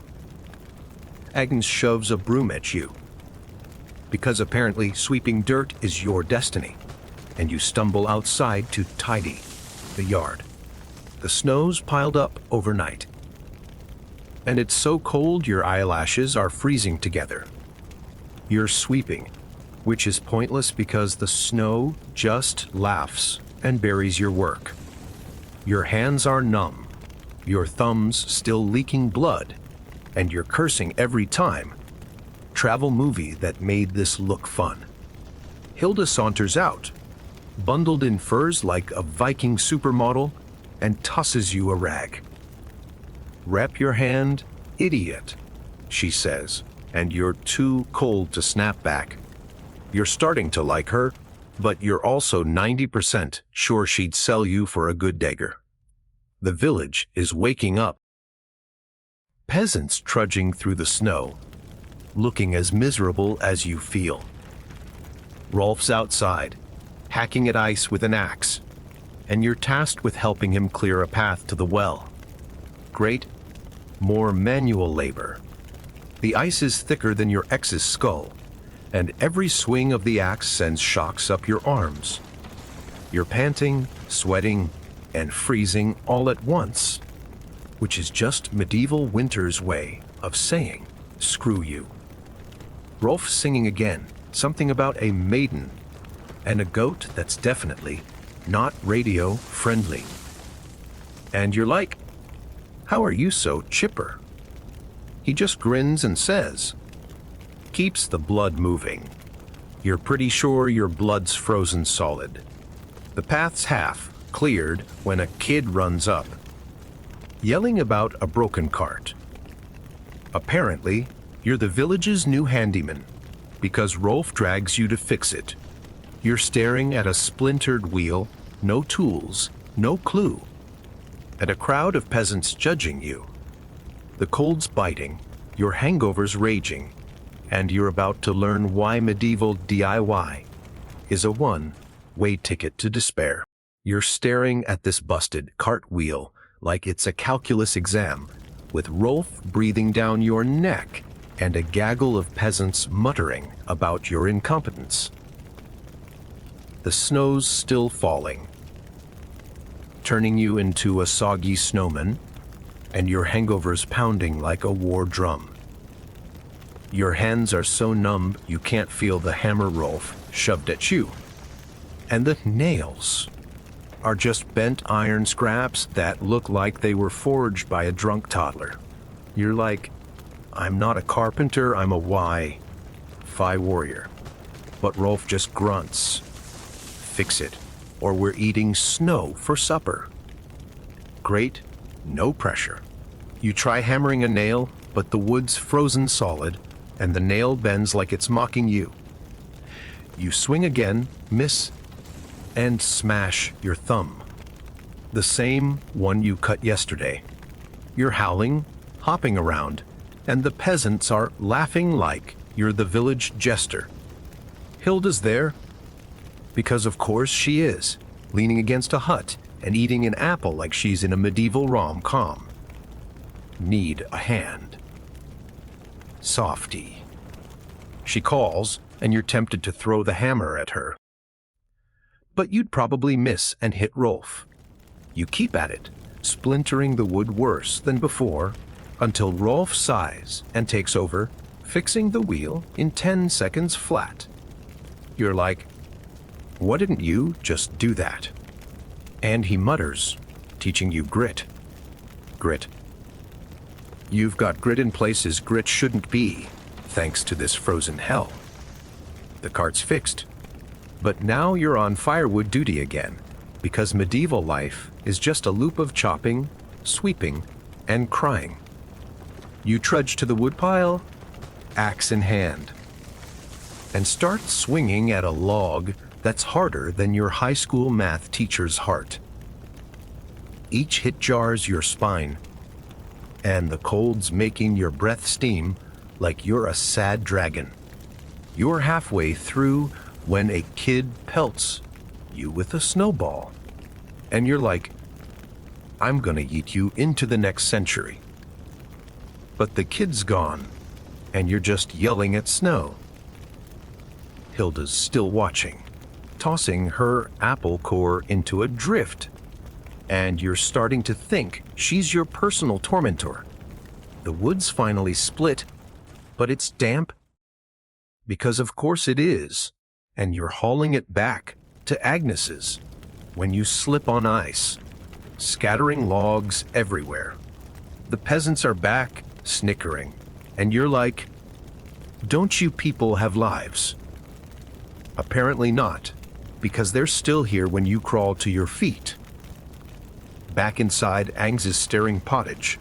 Agnes shoves a broom at you, because apparently sweeping dirt is your destiny, and you stumble outside to tidy the yard. The snow's piled up overnight, and it's so cold your eyelashes are freezing together. You're sweeping, which is pointless because the snow just laughs and buries your work. Your hands are numb, your thumbs still leaking blood, and you're cursing every time. Travel movie that made this look fun. Hilda saunters out, bundled in furs like a Viking supermodel, and tosses you a rag. Wrap your hand, idiot, she says, and you're too cold to snap back. You're starting to like her, but you're also 90% sure she'd sell you for a good dagger. The village is waking up. Peasants trudging through the snow, looking as miserable as you feel. Rolf's outside, hacking at ice with an axe, and you're tasked with helping him clear a path to the well. Great, more manual labor. The ice is thicker than your ex's skull, and every swing of the axe sends shocks up your arms. You're panting, sweating, and freezing all at once, which is just medieval winter's way of saying, screw you. Rolf singing again, something about a maiden and a goat that's definitely not radio friendly. And you're like, how are you so chipper? He just grins and says, keeps the blood moving. You're pretty sure your blood's frozen solid. The path's half cleared when a kid runs up, yelling about a broken cart. Apparently, you're the village's new handyman, because Rolf drags you to fix it. You're staring at a splintered wheel, no tools, no clue, and a crowd of peasants judging you. The cold's biting, your hangover's raging, and you're about to learn why medieval DIY is a one-way ticket to despair. You're staring at this busted cartwheel like it's a calculus exam, with Rolf breathing down your neck and a gaggle of peasants muttering about your incompetence. The snow's still falling, turning you into a soggy snowman, and your hangover's pounding like a war drum. Your hands are so numb you can't feel the hammer Rolf shoved at you. And the nails are just bent iron scraps that look like they were forged by a drunk toddler. You're like, I'm not a carpenter, I'm a Wi-Fi warrior. But Rolf just grunts. Fix it, or we're eating snow for supper. Great, no pressure. You try hammering a nail, but the wood's frozen solid, and the nail bends like it's mocking you. You swing again, miss, and smash your thumb. The same one you cut yesterday. You're howling, hopping around, and the peasants are laughing like you're the village jester. Hilda's there, because of course she is, leaning against a hut and eating an apple like she's in a medieval rom-com. Need a hand. Softy. She calls, and you're tempted to throw the hammer at her. But you'd probably miss and hit Rolf. You keep at it, splintering the wood worse than before, until Rolf sighs and takes over, fixing the wheel in 10 seconds flat. You're like, why didn't you just do that? And he mutters, teaching you grit. Grit. You've got grit in places grit shouldn't be, thanks to this frozen hell. The cart's fixed. But now you're on firewood duty again, because medieval life is just a loop of chopping, sweeping, and crying. You trudge to the woodpile, axe in hand, and start swinging at a log that's harder than your high school math teacher's heart. Each hit jars your spine, and the cold's making your breath steam like you're a sad dragon. You're halfway through when a kid pelts you with a snowball, and you're like, I'm gonna eat you into the next century. But the kid's gone, and you're just yelling at snow. Hilda's still watching, tossing her apple core into a drift, and you're starting to think she's your personal tormentor. The wood's finally split, but it's damp. Because of course it is, and you're hauling it back to Agnes's when you slip on ice, scattering logs everywhere. The peasants are back, snickering, and you're like, don't you people have lives? Apparently not, because they're still here when you crawl to your feet. Back inside Angs's staring pottage.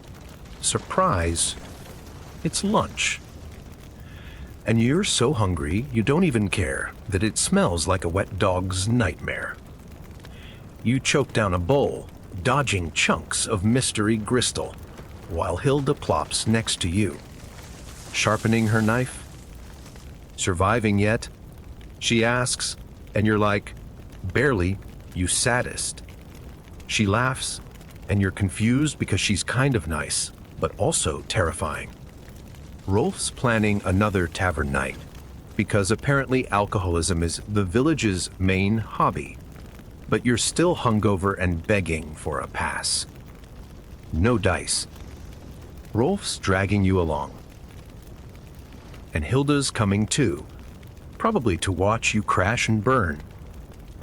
Surprise, it's lunch. And you're so hungry you don't even care that it smells like a wet dog's nightmare. You choke down a bowl, dodging chunks of mystery gristle, while Hilda plops next to you. Sharpening her knife? Surviving yet? She asks, and you're like, barely, you sadist. She laughs, and you're confused because she's kind of nice, but also terrifying. Rolf's planning another tavern night, because apparently alcoholism is the village's main hobby. But you're still hungover and begging for a pass. No dice. Rolf's dragging you along. And Hilda's coming too, probably to watch you crash and burn.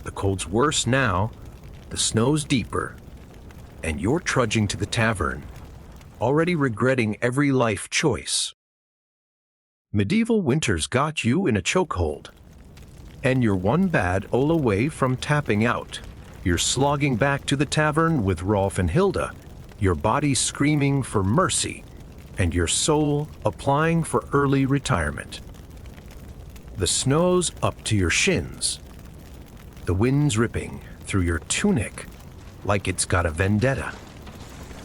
The cold's worse now, the snow's deeper, and you're trudging to the tavern, already regretting every life choice. Medieval winter's got you in a chokehold, and you're one bad ol away from tapping out. You're slogging back to the tavern with Rolf and Hilda, your body screaming for mercy, and your soul applying for early retirement. The snow's up to your shins. The wind's ripping through your tunic like it's got a vendetta.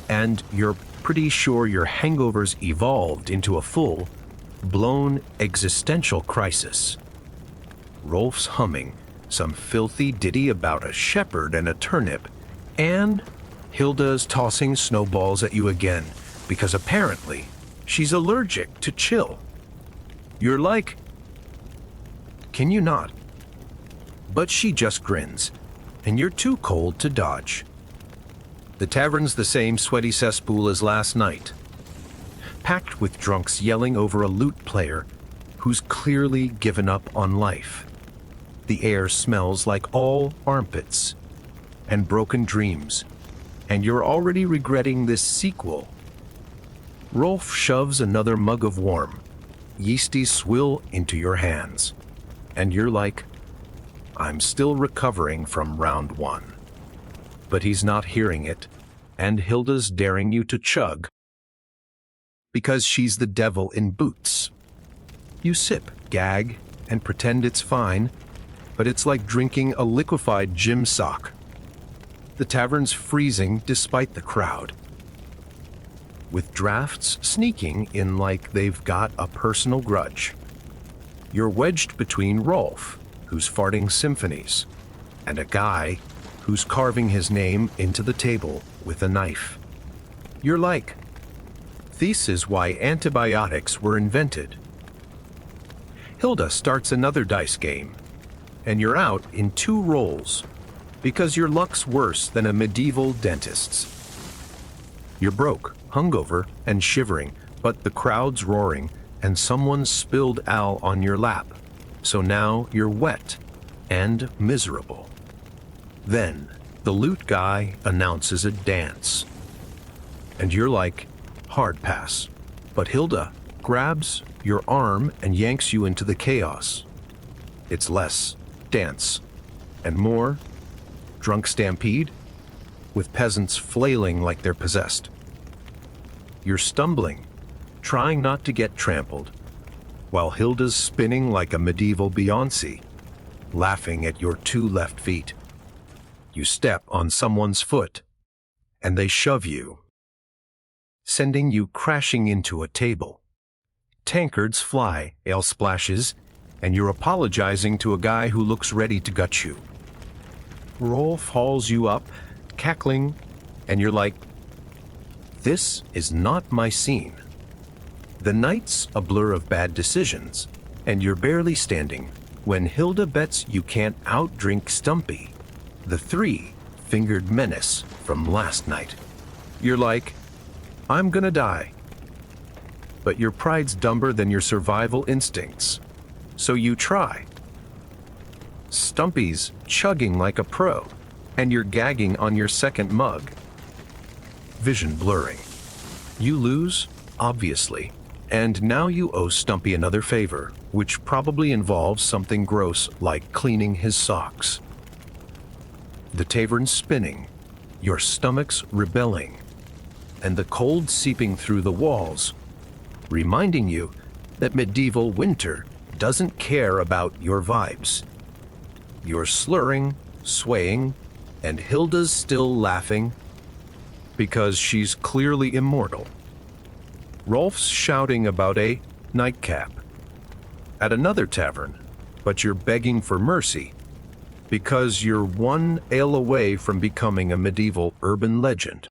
And you're pretty sure your hangover's evolved into a full-blown existential crisis. Rolf's humming, some filthy ditty about a shepherd and a turnip, and Hilda's tossing snowballs at you again because apparently she's allergic to chill. You're like, can you not? But she just grins, and you're too cold to dodge. The tavern's the same sweaty cesspool as last night, packed with drunks yelling over a lute player who's clearly given up on life. The air smells like all armpits and broken dreams, and you're already regretting this sequel. Rolf shoves another mug of warm, yeasty swill into your hands, and you're like, I'm still recovering from round one. But he's not hearing it, and Hilda's daring you to chug because she's the devil in boots. You sip, gag, and pretend it's fine, but it's like drinking a liquefied gym sock. The tavern's freezing despite the crowd, with drafts sneaking in like they've got a personal grudge. You're wedged between Rolf, who's farting symphonies, and a guy who's carving his name into the table with a knife. You're like, this is why antibiotics were invented. Hilda starts another dice game, and you're out in 2 rolls because your luck's worse than a medieval dentist's. You're broke, hungover, and shivering, but the crowd's roaring, and someone spilled Al on your lap, so now you're wet and miserable. Then, the lute guy announces a dance, and you're like, hard pass. But Hilda grabs your arm and yanks you into the chaos. It's less dance and more drunk stampede, with peasants flailing like they're possessed. You're stumbling, trying not to get trampled, while Hilda's spinning like a medieval Beyoncé, laughing at your 2 left feet. You step on someone's foot, and they shove you, sending you crashing into a table. Tankards fly, ale splashes, and you're apologizing to a guy who looks ready to gut you. Rolf hauls you up, cackling, and you're like, this is not my scene. The night's a blur of bad decisions, and you're barely standing when Hilda bets you can't outdrink Stumpy, the 3-fingered menace from last night. You're like, I'm gonna die. But your pride's dumber than your survival instincts, so you try. Stumpy's chugging like a pro, and you're gagging on your second mug. Vision blurring. You lose, obviously, and now you owe Stumpy another favor, which probably involves something gross like cleaning his socks. The tavern's spinning, your stomach's rebelling, and the cold seeping through the walls, reminding you that medieval winter doesn't care about your vibes. You're slurring, swaying, and Hilda's still laughing because she's clearly immortal. Rolf's shouting about a nightcap at another tavern, but you're begging for mercy because you're 1 ale away from becoming a medieval urban legend.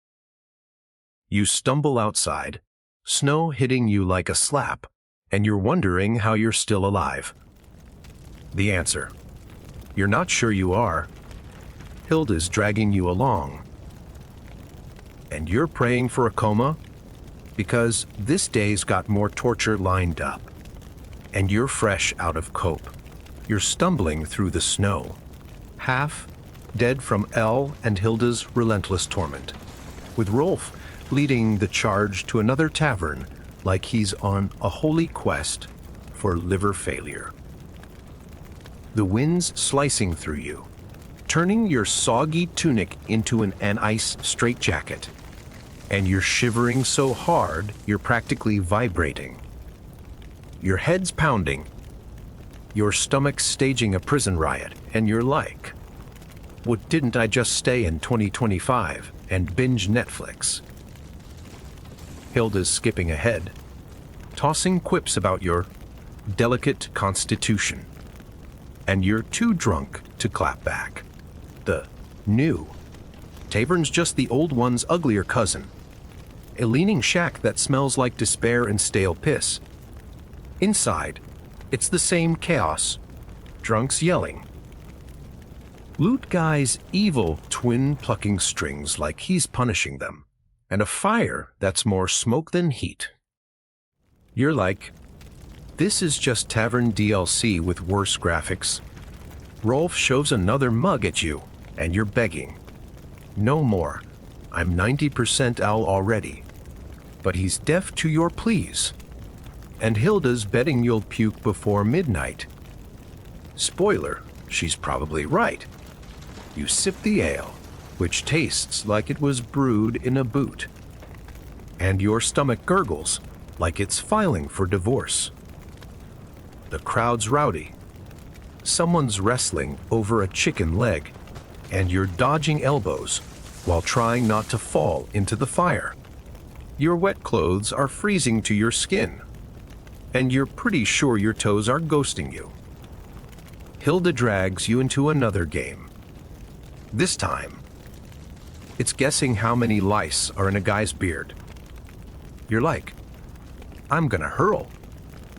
You stumble outside, snow hitting you like a slap, and you're wondering how you're still alive. The answer: you're not sure you are. Hilda's dragging you along. And you're praying for a coma because this day's got more torture lined up. And you're fresh out of cope. You're stumbling through the snow, half dead from Elle and Hilda's relentless torment, with Rolf leading the charge to another tavern like he's on a holy quest for liver failure. The wind's slicing through you, turning your soggy tunic into an ice straitjacket, and you're shivering so hard you're practically vibrating. Your head's pounding, your stomach's staging a prison riot, and you're like, what, didn't I just stay in 2025 and binge Netflix? Hilda's skipping ahead, tossing quips about your delicate constitution. and you're too drunk to clap back. The new tavern's just the old one's uglier cousin. A leaning shack that smells like despair and stale piss. Inside, it's the same chaos. Drunks yelling. Loot guy's evil twin plucking strings like he's punishing them. And a fire that's more smoke than heat. You're like, this is just tavern DLC with worse graphics. Rolf shoves another mug at you, and you're begging. No more. I'm 90% Al already. But he's deaf to your pleas. And Hilda's betting you'll puke before midnight. Spoiler, she's probably right. You sip the ale, which tastes like it was brewed in a boot. And your stomach gurgles like it's filing for divorce. The crowd's rowdy. Someone's wrestling over a chicken leg, and you're dodging elbows while trying not to fall into the fire. Your wet clothes are freezing to your skin, and you're pretty sure your toes are ghosting you. Hilda drags you into another game. This time, it's guessing how many lice are in a guy's beard. You're like, I'm gonna hurl,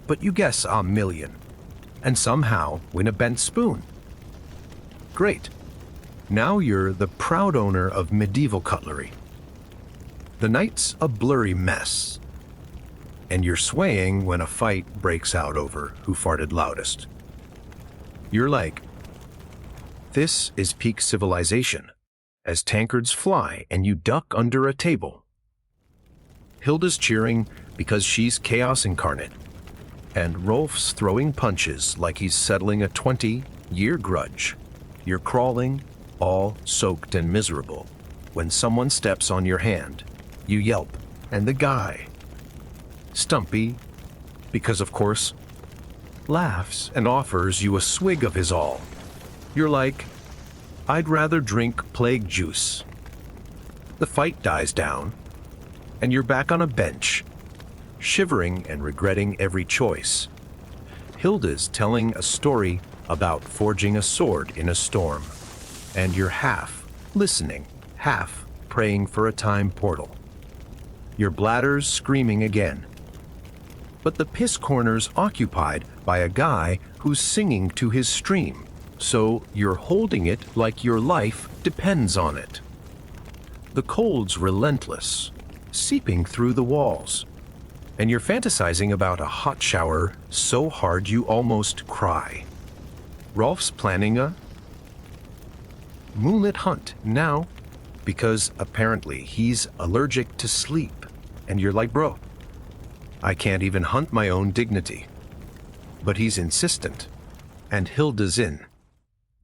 but you guess a million, and somehow win a bent spoon. Great. Now you're the proud owner of medieval cutlery. The night's a blurry mess, and you're swaying when a fight breaks out over who farted loudest. You're like, this is peak civilization, as tankards fly and you duck under a table. Hilda's cheering because she's chaos incarnate, and Rolf's throwing punches like he's settling a 20-year grudge. You're crawling, all soaked and miserable, when someone steps on your hand. You yelp, and the guy, Stumpy, because of course, laughs and offers you a swig of his all. You're like, I'd rather drink plague juice. The fight dies down, and you're back on a bench, shivering and regretting every choice. Hilda's telling a story about forging a sword in a storm, and you're half listening, half praying for a time portal. Your bladder's screaming again. But the piss corner's occupied by a guy who's singing to his stream, so you're holding it like your life depends on it. The cold's relentless, seeping through the walls, and you're fantasizing about a hot shower so hard you almost cry. Rolf's planning a moonlit hunt now, because apparently he's allergic to sleep, and you're like, bro, I can't even hunt my own dignity. But he's insistent, and Hilda's in,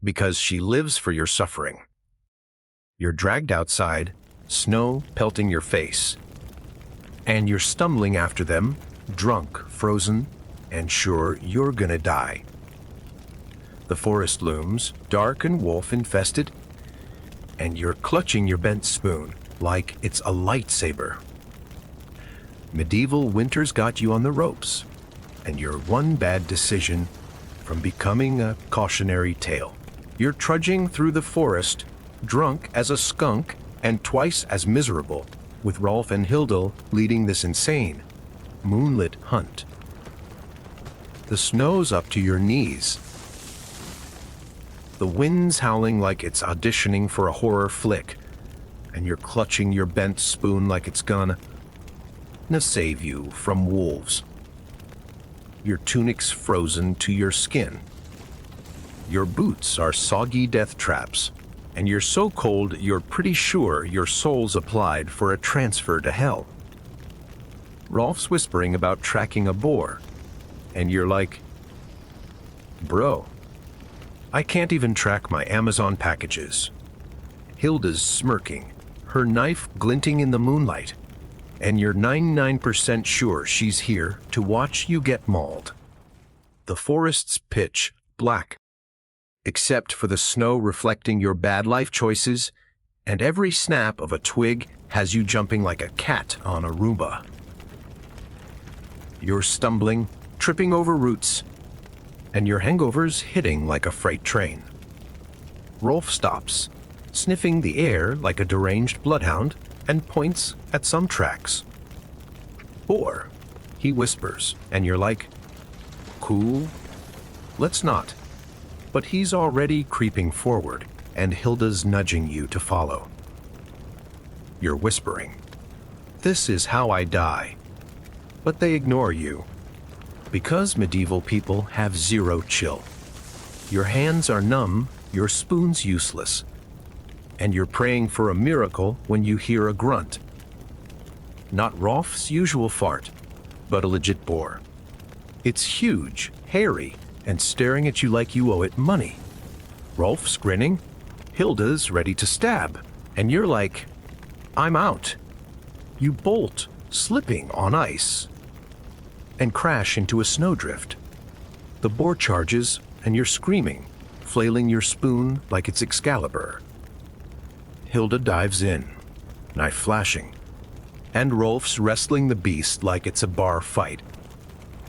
because she lives for your suffering. You're dragged outside, snow pelting your face, and you're stumbling after them, drunk, frozen, and sure you're gonna die. The forest looms, dark and wolf-infested, and you're clutching your bent spoon like it's a lightsaber. Medieval winter's got you on the ropes, and you're one bad decision from becoming a cautionary tale. You're trudging through the forest, drunk as a skunk and twice as miserable, with Rolf and Hilda leading this insane, moonlit hunt. The snow's up to your knees. The wind's howling like it's auditioning for a horror flick, and you're clutching your bent spoon like it's gonna save you from wolves. Your tunic's frozen to your skin. Your boots are soggy death traps, and you're so cold you're pretty sure your soul's applied for a transfer to hell. Rolf's whispering about tracking a boar, and you're like, bro, I can't even track my Amazon packages. Hilda's smirking, her knife glinting in the moonlight, and you're 99% sure she's here to watch you get mauled. The forest's pitch black, except for the snow reflecting your bad life choices, and every snap of a twig has you jumping like a cat on a Roomba. You're stumbling, tripping over roots, and your hangover's hitting like a freight train. Rolf stops, sniffing the air like a deranged bloodhound, and points at some tracks. Boar, he whispers, and you're like, cool, let's not. But he's already creeping forward, and Hilda's nudging you to follow. You're whispering, this is how I die. But they ignore you. Because medieval people have zero chill. Your hands are numb, your spoon's useless. And you're praying for a miracle when you hear a grunt. Not Rolf's usual fart, but a legit boar. It's huge, hairy, and staring at you like you owe it money. Rolf's grinning, Hilda's ready to stab, and you're like, I'm out. You bolt, slipping on ice, and crash into a snowdrift. The boar charges, and you're screaming, flailing your spoon like it's Excalibur. Hilda dives in, knife flashing, and Rolf's wrestling the beast like it's a bar fight.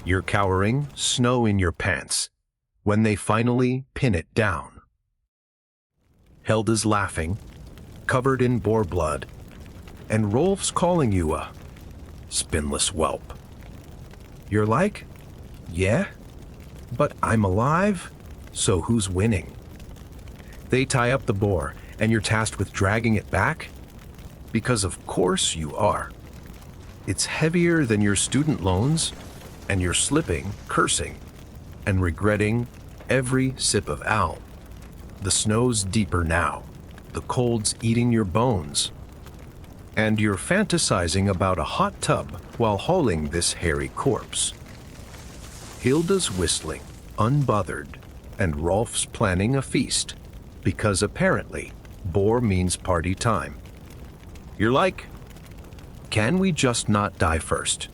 You're cowering, snow in your pants, when they finally pin it down. Hilda's laughing, covered in boar blood, and Rolf's calling you a spinless whelp. You're like, yeah, but I'm alive, so who's winning? They tie up the boar, and you're tasked with dragging it back? Because of course you are. It's heavier than your student loans, and you're slipping, cursing, and regretting every sip of ale. The snow's deeper now, the cold's eating your bones, and you're fantasizing about a hot tub while hauling this hairy corpse. Hilda's whistling, unbothered, and Rolf's planning a feast, because apparently boar means party time. You're like, can we just not die first?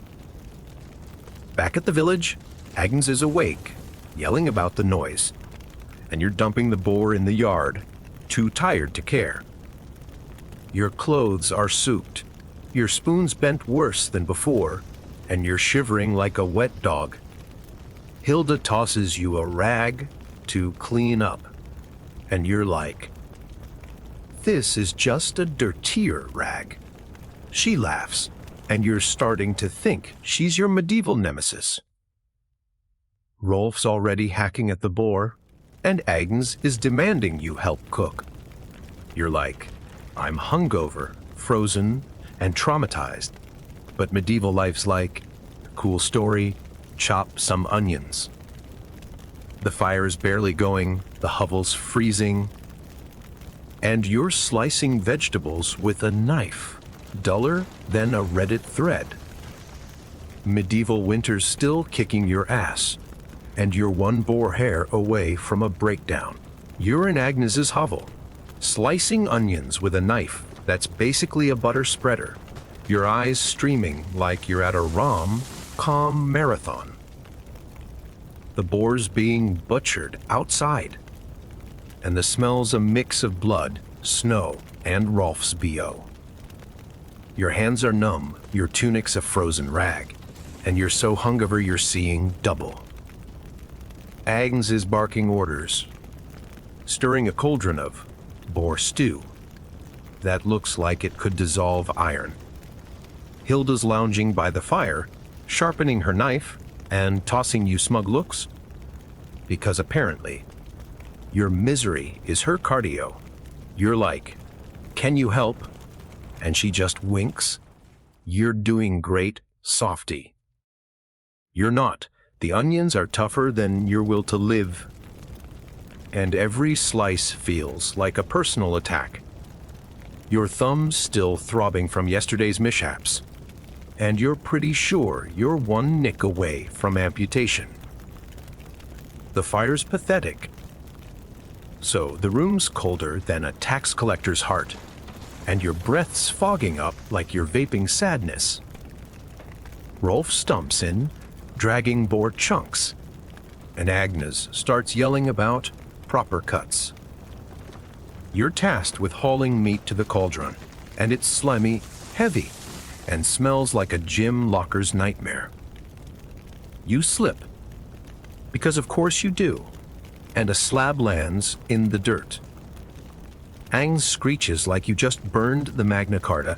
Back at the village, Agnes is awake, yelling about the noise, and you're dumping the boar in the yard, too tired to care. Your clothes are soaked, your spoon's bent worse than before, and you're shivering like a wet dog. Hilda tosses you a rag to clean up, and you're like, this is just a dirtier rag. She laughs, and you're starting to think she's your medieval nemesis. Rolf's already hacking at the boar, and Agnes is demanding you help cook. You're like, I'm hungover, frozen, and traumatized, but medieval life's like, cool story, chop some onions. The fire's barely going, the hovel's freezing, and you're slicing vegetables with a knife, duller than a Reddit thread. Medieval winter's still kicking your ass, and you're one boar hair away from a breakdown. You're in Agnes's hovel, slicing onions with a knife that's basically a butter spreader, your eyes streaming like you're at a rom-com marathon. The boar's being butchered outside, and the smell's a mix of blood, snow, and Rolf's BO. Your hands are numb, your tunic's a frozen rag, and you're so hungover you're seeing double. Agnes is barking orders, stirring a cauldron of boar stew that looks like it could dissolve iron. Hilda's lounging by the fire, sharpening her knife and tossing you smug looks, because apparently your misery is her cardio. You're like, can you help? And she just winks. You're doing great, softy. You're not. The onions are tougher than your will to live, and every slice feels like a personal attack. Your thumb's still throbbing from yesterday's mishaps, and you're pretty sure you're one nick away from amputation. The fire's pathetic, so the room's colder than a tax collector's heart, and your breath's fogging up like you're vaping sadness. Rolf stumps in, dragging boar chunks, and Agnes starts yelling about proper cuts. You're tasked with hauling meat to the cauldron, and it's slimy, heavy, and smells like a gym locker's nightmare. You slip, Because of course you do. And a slab lands in the dirt. Ang screeches like you just burned the Magna Carta,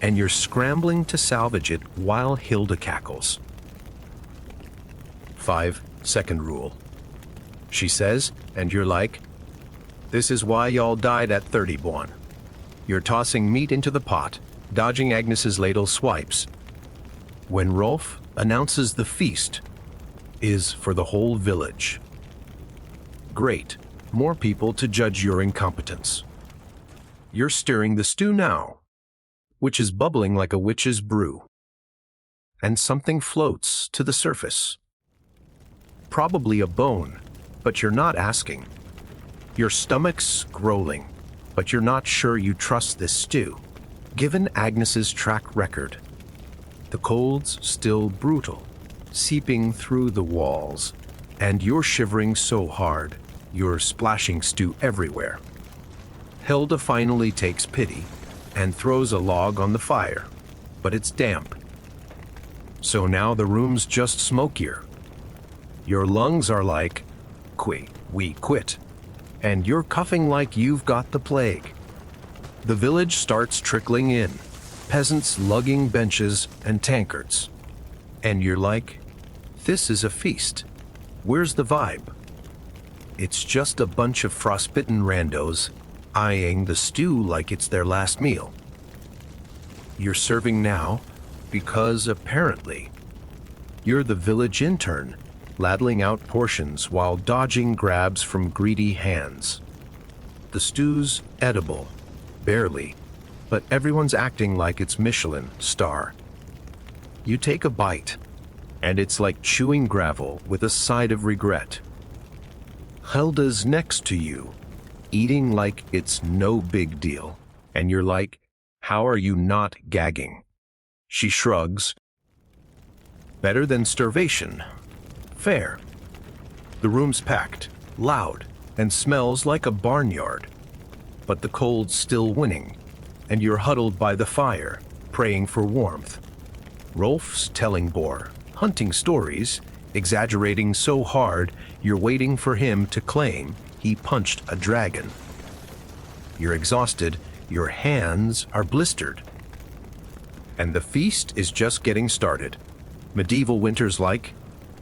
and you're scrambling to salvage it while Hilda cackles. 5-second rule. She says, and you're like, this is why y'all died at 31. You're tossing meat into the pot, dodging Agnes's ladle swipes. When Rolf announces the feast is for the whole village. Great, more people to judge your incompetence. You're stirring the stew now, which is bubbling like a witch's brew. And something floats to the surface. Probably a bone, but you're not asking. Your stomach's growling, but you're not sure you trust this stew. Given Agnes's track record, the cold's still brutal, seeping through the walls, and you're shivering so hard, you're splashing stew everywhere. Hilda finally takes pity and throws a log on the fire, but it's damp. So now the room's just smokier. Your lungs are like, we quit, and you're coughing like you've got the plague. The village starts trickling in, peasants lugging benches and tankards. And you're like, this is a feast. Where's the vibe? It's just a bunch of frostbitten randos eyeing the stew like it's their last meal. You're serving now because apparently you're the village intern, ladling out portions while dodging grabs from greedy hands. The stew's edible, barely, but everyone's acting like it's Michelin star. You take a bite, and it's like chewing gravel with a side of regret. Hilda's next to you, eating like it's no big deal, and you're like, how are you not gagging? She shrugs. Better than starvation. Fair. The room's packed, loud, and smells like a barnyard. But the cold's still winning, and you're huddled by the fire, praying for warmth. Rolf's telling Boar, hunting stories, exaggerating so hard you're waiting for him to claim he punched a dragon. You're exhausted, your hands are blistered. And the feast is just getting started. Medieval winter's like,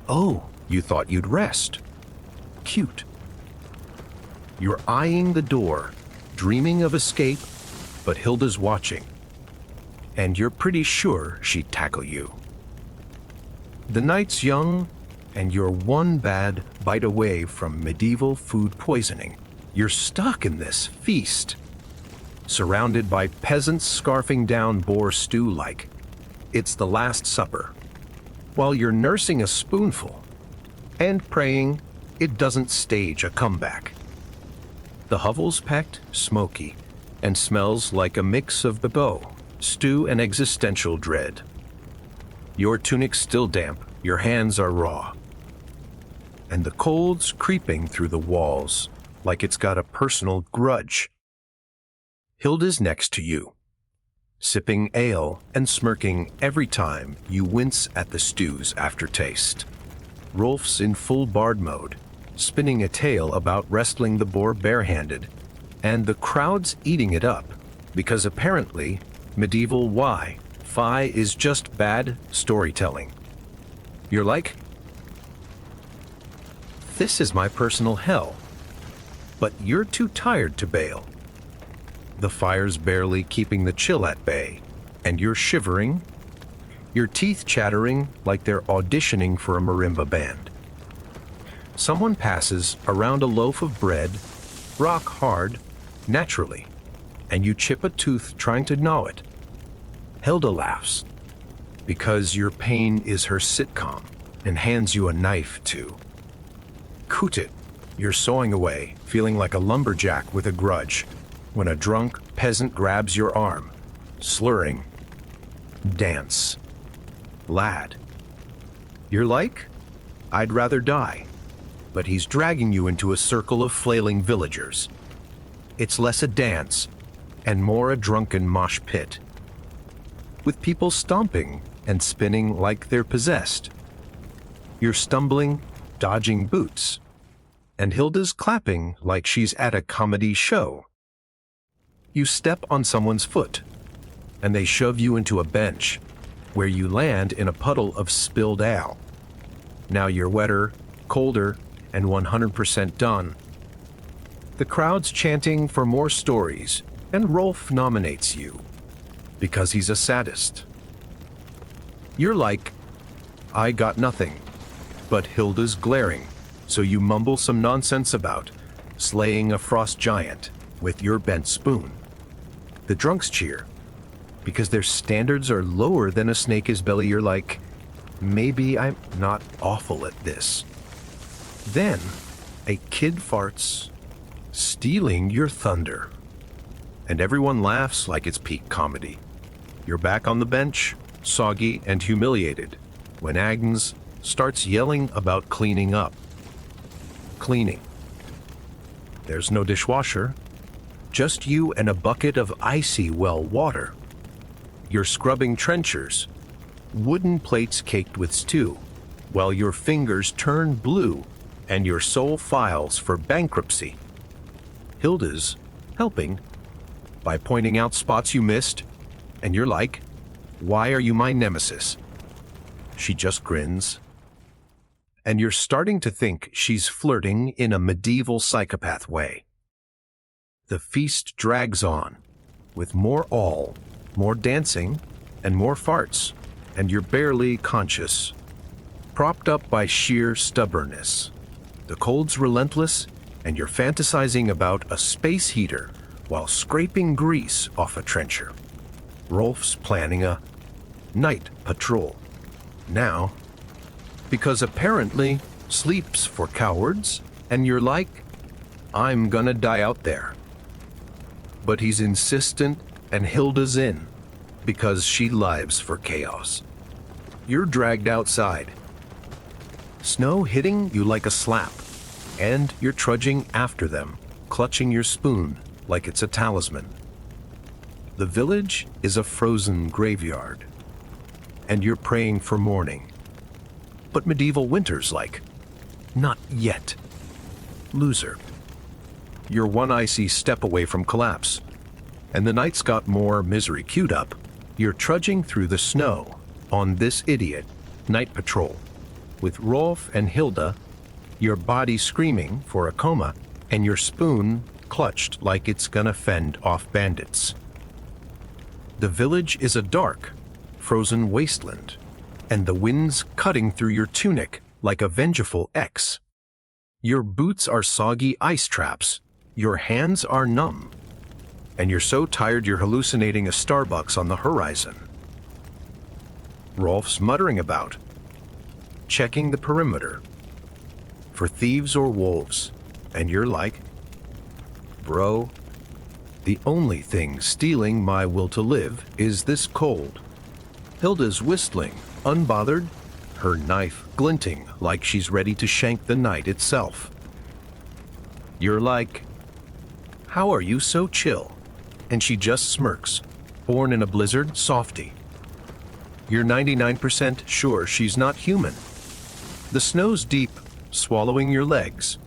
oh, you thought you'd rest. Cute. You're eyeing the door, dreaming of escape, but Hilda's watching. And you're pretty sure she'd tackle you. The night's young, and you're one bad bite away from medieval food poisoning. You're stuck in this feast, surrounded by peasants scarfing down boar stew like it's the Last Supper, while you're nursing a spoonful and praying it doesn't stage a comeback. The hovel's packed, smoky, and smells like a mix of bebo, stew, and existential dread. Your tunic's still damp, your hands are raw, and the cold's creeping through the walls like it's got a personal grudge. Hilda's next to you, sipping ale and smirking every time you wince at the stew's aftertaste. Rolf's in full bard mode, spinning a tale about wrestling the boar barehanded, and the crowd's eating it up, because apparently medieval fi is just bad storytelling. You're like, this is my personal hell, but you're too tired to bail. The fire's barely keeping the chill at bay, and you're shivering, your teeth chattering like they're auditioning for a marimba band. Someone passes around a loaf of bread, rock hard, naturally, and you chip a tooth trying to gnaw it. Hilda laughs, because your pain is her sitcom, and hands you a knife too. Coot it, you're sawing away, feeling like a lumberjack with a grudge, when a drunk peasant grabs your arm, slurring, dance. Lad. You're like, I'd rather die, but he's dragging you into a circle of flailing villagers. It's less a dance and more a drunken mosh pit, with people stomping and spinning like they're possessed. You're stumbling, dodging boots, and Hilda's clapping like she's at a comedy show. You step on someone's foot, and they shove you into a bench, where you land in a puddle of spilled ale. Now you're wetter, colder, and 100% done. The crowd's chanting for more stories, and Rolf nominates you, because he's a sadist. You're like, I got nothing, but Hilda's glaring, so you mumble some nonsense about slaying a frost giant with your bent spoon. The drunks cheer, because their standards are lower than a snake is belly. You're like, maybe I'm not awful at this. Then, a kid farts, stealing your thunder. And everyone laughs like it's peak comedy. You're back on the bench, soggy and humiliated, when Agnes starts yelling about cleaning up. Cleaning. There's no dishwasher, just you and a bucket of icy well water. You're scrubbing trenchers, wooden plates caked with stew, while your fingers turn blue and your soul files for bankruptcy. Hilda's helping by pointing out spots you missed, and you're like, why are you my nemesis? She just grins. And you're starting to think she's flirting in a medieval psychopath way. The feast drags on, with more awl, more dancing, and more farts, and you're barely conscious, propped up by sheer stubbornness. The cold's relentless, and you're fantasizing about a space heater while scraping grease off a trencher. Rolf's planning a night patrol. Now, because apparently sleep's for cowards, and you're like, I'm gonna die out there. But he's insistent, and Hilda's in, because she lives for chaos. You're dragged outside. Snow hitting you like a slap, and you're trudging after them, clutching your spoon like it's a talisman. The village is a frozen graveyard, and you're praying for morning. But medieval winter's like, not yet. Loser. You're one icy step away from collapse, and the night's got more misery queued up. You're trudging through the snow on this idiot night patrol, with Rolf and Hilda, your body screaming for a coma, and your spoon clutched like it's gonna fend off bandits. The village is a dark, frozen wasteland, and the wind's cutting through your tunic like a vengeful X. Your boots are soggy ice traps, your hands are numb, and you're so tired you're hallucinating a Starbucks on the horizon. Rolf's muttering about, checking the perimeter for thieves or wolves, and you're like, bro, the only thing stealing my will to live is this cold. Hilda's whistling, unbothered, her knife glinting like she's ready to shank the night itself. You're like, how are you so chill? And she just smirks, born in a blizzard, softy. You're 99% sure she's not human. The snow's deep, swallowing your legs,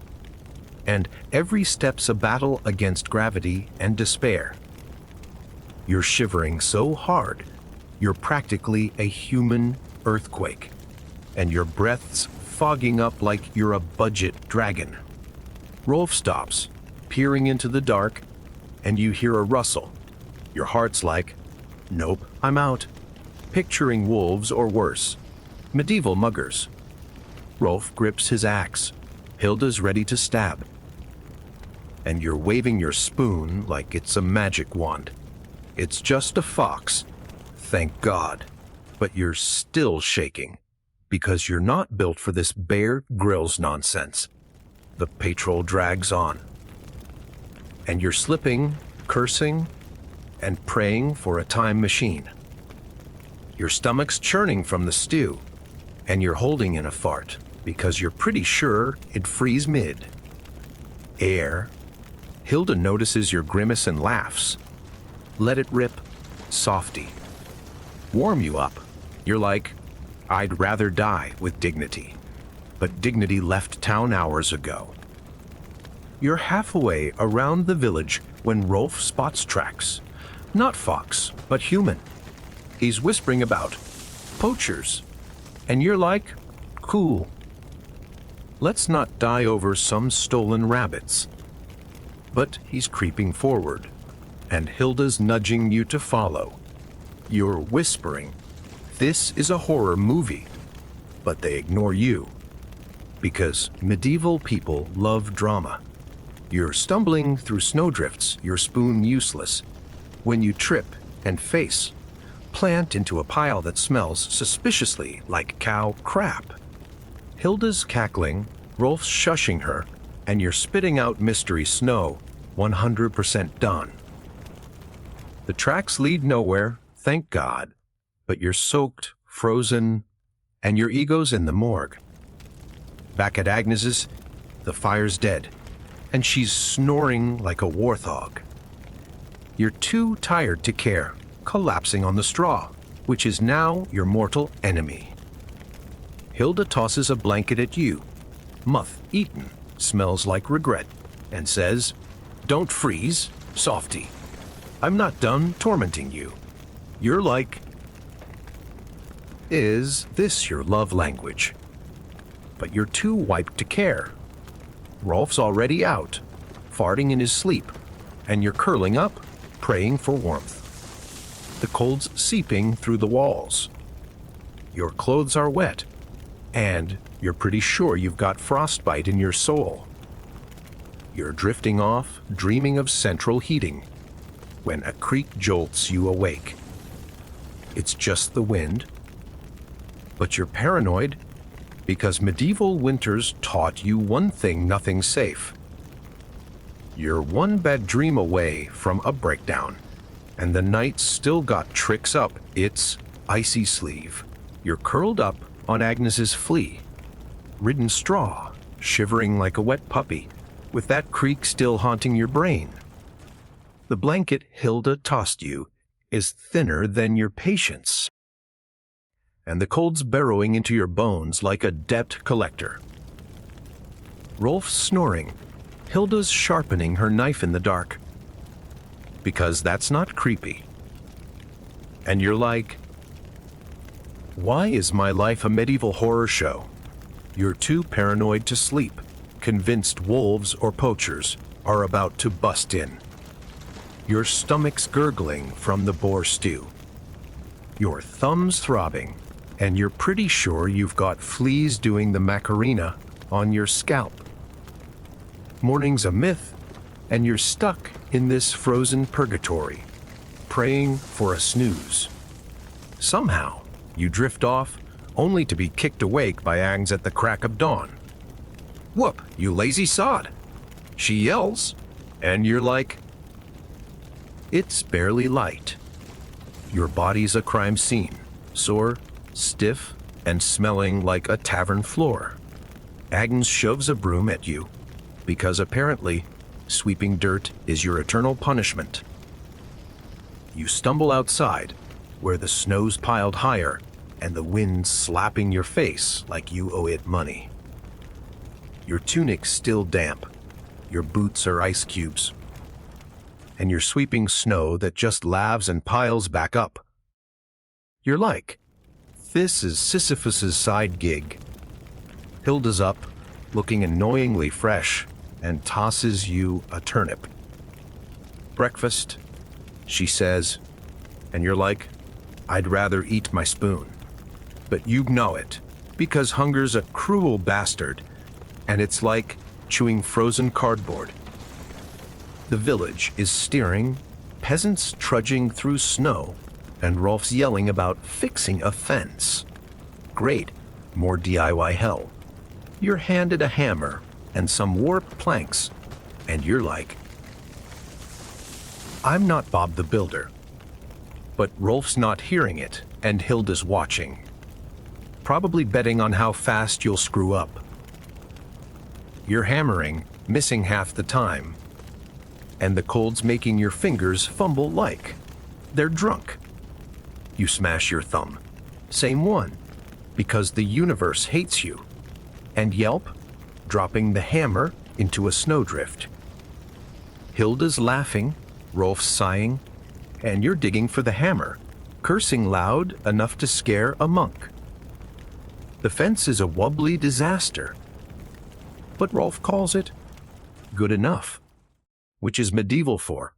and every step's a battle against gravity and despair. You're shivering so hard, you're practically a human earthquake, and your breath's fogging up like you're a budget dragon. Rolf stops, peering into the dark, and you hear a rustle. Your heart's like, nope, I'm out. Picturing wolves or worse, medieval muggers. Rolf grips his axe. Hilda's ready to stab. And you're waving your spoon like it's a magic wand. It's just a fox, thank God. But you're still shaking, because you're not built for this Bear Grylls nonsense. The patrol drags on. And you're slipping, cursing, and praying for a time machine. Your stomach's churning from the stew, and you're holding in a fart, because you're pretty sure it'd freeze mid. Air. Hilda notices your grimace and laughs. Let it rip, softy. Warm you up. You're like, I'd rather die with dignity. but dignity left town hours ago. You're halfway around the village when Rolf spots tracks. Not fox, but human. He's whispering about poachers. And you're like, cool. Let's not die over some stolen rabbits. But he's creeping forward, and Hilda's nudging you to follow. You're whispering, this is a horror movie. But they ignore you. Because medieval people love drama. You're stumbling through snowdrifts, your spoon useless. When you trip and face, plant into a pile that smells suspiciously like cow crap. Hilda's cackling, Rolf's shushing her, and you're spitting out mystery snow, 100% done. The tracks lead nowhere, thank God, but you're soaked, frozen, and your ego's in the morgue. Back at Agnes's, the fire's dead, and she's snoring like a warthog. You're too tired to care, collapsing on the straw, which is now your mortal enemy. Hilda tosses a blanket at you, moth-eaten, smells like regret, and says, don't freeze, softy. I'm not done tormenting you. You're like, is this your love language? But you're too wiped to care. Rolf's already out, farting in his sleep, and you're curling up, praying for warmth. The cold's seeping through the walls. Your clothes are wet, and you're pretty sure you've got frostbite in your soul. You're drifting off, dreaming of central heating, when a creak jolts you awake. It's just the wind, but you're paranoid because medieval winters taught you one thing: nothing safe. You're one bad dream away from a breakdown, and the night's still got tricks up its icy sleeve. You're curled up on Agnes's flea, ridden straw, shivering like a wet puppy, with that creak still haunting your brain. The blanket Hilda tossed you is thinner than your patience, and the cold's burrowing into your bones like a debt collector. Rolf's snoring, Hilda's sharpening her knife in the dark. Because that's not creepy. And you're like, why is my life a medieval horror show? You're too paranoid to sleep, convinced wolves or poachers are about to bust in. Your stomach's gurgling from the boar stew. Your thumb's throbbing, and you're pretty sure you've got fleas doing the Macarena on your scalp. Morning's a myth, and you're stuck in this frozen purgatory, praying for a snooze. Somehow, you drift off, only to be kicked awake by Agnes at the crack of dawn. Whoop, you lazy sod! She yells, and you're like, it's barely light. Your body's a crime scene, sore, stiff, and smelling like a tavern floor. Agnes shoves a broom at you, because apparently, sweeping dirt is your eternal punishment. You stumble outside, where the snow's piled higher, and the wind's slapping your face like you owe it money. Your tunic's still damp, your boots are ice cubes, and you're sweeping snow that just lavs and piles back up. You're like, this is Sisyphus's side gig. Hilda's up, looking annoyingly fresh, and tosses you a turnip. Breakfast, she says, and you're like, I'd rather eat my spoon. But you know it, because hunger's a cruel bastard, and it's like chewing frozen cardboard. The village is steering, peasants trudging through snow, and Rolf's yelling about fixing a fence. Great, more DIY hell. You're handed a hammer and some warped planks, and you're like, I'm not Bob the Builder. But Rolf's not hearing it, and Hilda's watching. Probably betting on how fast you'll screw up. You're hammering, missing half the time, and the cold's making your fingers fumble like they're drunk. You smash your thumb. Same one, because the universe hates you. and yelp, dropping the hammer into a snowdrift. Hilda's laughing, Rolf's sighing, and you're digging for the hammer, cursing loud enough to scare a monk. The fence is a wobbly disaster, but Rolf calls it good enough, which is medieval for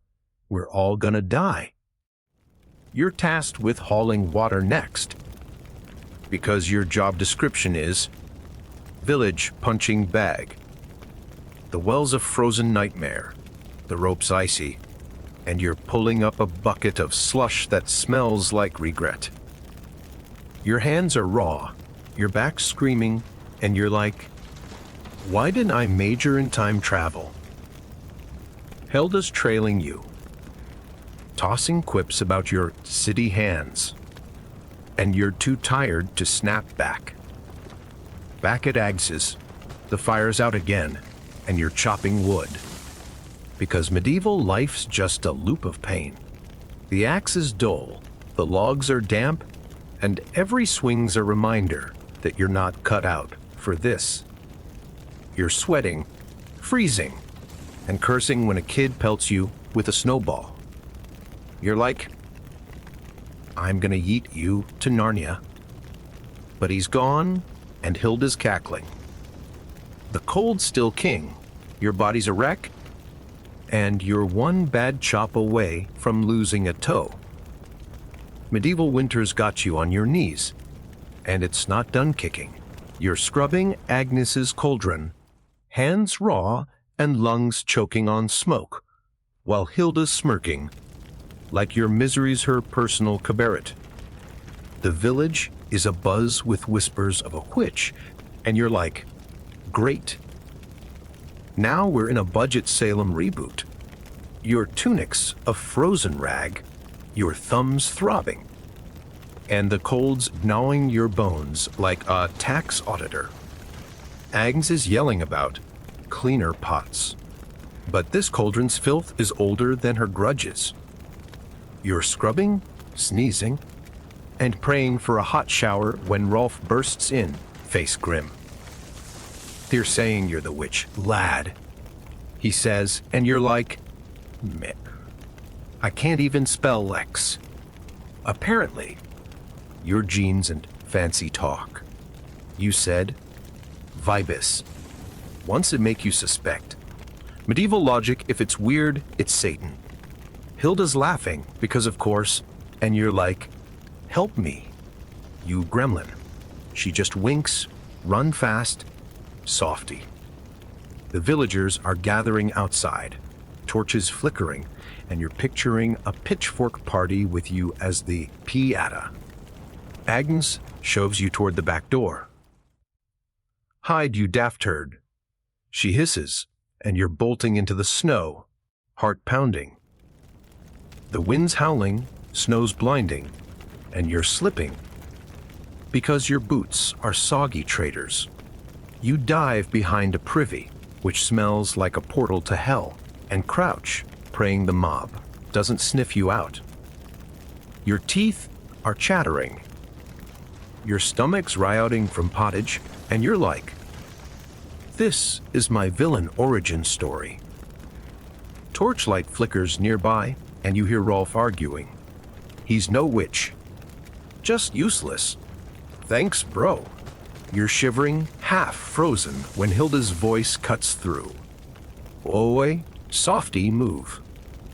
we're all gonna die. You're tasked with hauling water next, because your job description is village punching bag. The well's a frozen nightmare, the rope's icy, and you're pulling up a bucket of slush that smells like regret. Your hands are raw, your back's screaming, and you're like, why didn't I major in time travel? Hilda's trailing you, tossing quips about your city hands, and you're too tired to snap back. Back at Ags's, the fire's out again, and you're chopping wood. Because medieval life's just a loop of pain. The axe is dull, the logs are damp, and every swing's a reminder that you're not cut out for this. You're sweating, freezing, and cursing when a kid pelts you with a snowball. You're like, I'm gonna yeet you to Narnia. But he's gone, and Hilda's cackling. The cold's still king, your body's a wreck, and you're one bad chop away from losing a toe. Medieval winter's got you on your knees, and it's not done kicking. You're scrubbing Agnes's cauldron, hands raw and lungs choking on smoke, while Hilda's smirking, like your misery's her personal cabaret. The village is abuzz with whispers of a witch, and you're like, great. Now we're in a budget Salem reboot. Your tunic's a frozen rag, your thumbs throbbing, and the cold's gnawing your bones like a tax auditor. Agnes is yelling about cleaner pots, but this cauldron's filth is older than her grudges. You're scrubbing, sneezing, and praying for a hot shower when Rolf bursts in, face grim. They're saying you're the witch, lad, he says, and you're like, meh. I can't even spell Lex. Apparently, your genes and fancy talk. You said, Vibus. Once it make you suspect. Medieval logic, if it's weird, it's Satan. Hilda's laughing, because of course, and you're like, help me, you gremlin. She just winks, run fast, softy. The villagers are gathering outside, torches flickering, and you're picturing a pitchfork party with you as the piata. Agnes shoves you toward the back door. Hide, you daft herd. She hisses, and you're bolting into the snow, heart pounding. The wind's howling, snow's blinding, and you're slipping. Because your boots are soggy traitors. You dive behind a privy, which smells like a portal to hell, and crouch, praying the mob doesn't sniff you out. Your teeth are chattering. Your stomach's rioting from pottage, and you're like, this is my villain origin story. Torchlight flickers nearby, and you hear Rolf arguing. He's no witch. Just useless. Thanks, bro. You're shivering, half frozen, when Hilda's voice cuts through. Oi, softy, move.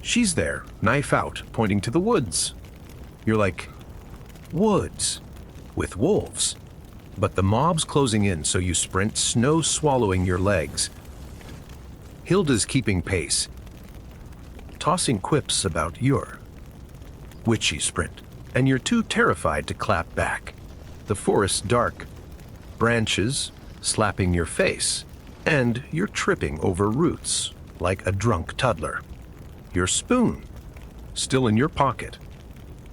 She's there, knife out, pointing to the woods. You're like, woods, with wolves. But the mob's closing in, so you sprint, snow swallowing your legs. Hilda's keeping pace, tossing quips about your witchy sprint, and you're too terrified to clap back. The forest's dark, branches slapping your face, and you're tripping over roots like a drunk toddler. Your spoon, still in your pocket,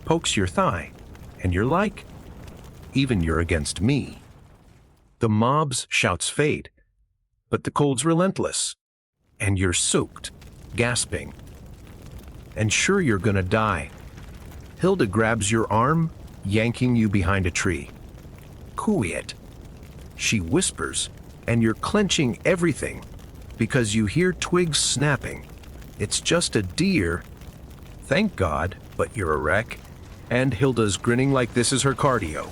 pokes your thigh, and you're like, even you're against me. The mob's shouts fade, but the cold's relentless, and you're soaked, gasping. And sure you're gonna die. Hilda grabs your arm, yanking you behind a tree. Quiet. She whispers, and you're clenching everything because you hear twigs snapping. It's just a deer. Thank God, but you're a wreck. And Hilda's grinning like this is her cardio.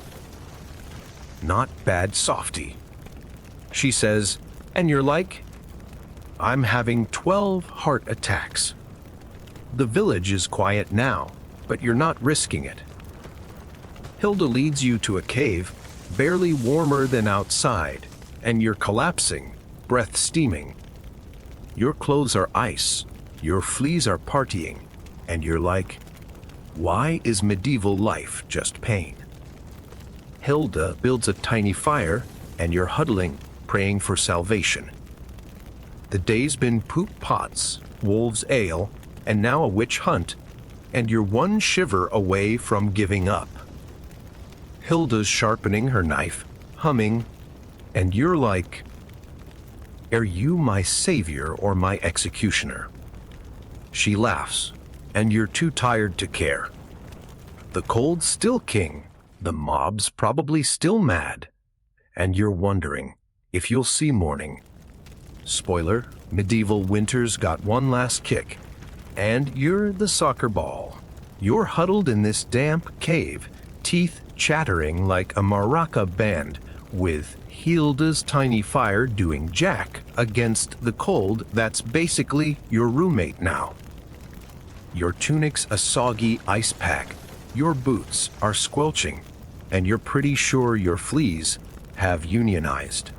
Not bad, softy. She says, and you're like, I'm having 12 heart attacks. The village is quiet now, but you're not risking it. Hilda leads you to a cave, barely warmer than outside, and you're collapsing, breath steaming. Your clothes are ice, your fleas are partying, and you're like, why is medieval life just pain? Hilda builds a tiny fire, and you're huddling, praying for salvation. The day's been poop pots, wolves' ale, and now a witch hunt, and you're one shiver away from giving up. Hilda's sharpening her knife, humming, and you're like, are you my savior or my executioner? She laughs, and you're too tired to care. The cold's still king, the mob's probably still mad, and you're wondering if you'll see morning. Spoiler, medieval winter's got one last kick, and you're the soccer ball. You're huddled in this damp cave, teeth chattering like a maraca band, with Hilda's tiny fire doing jack against the cold that's basically your roommate now. Your tunic's a soggy ice pack, your boots are squelching, and you're pretty sure your fleas have unionized.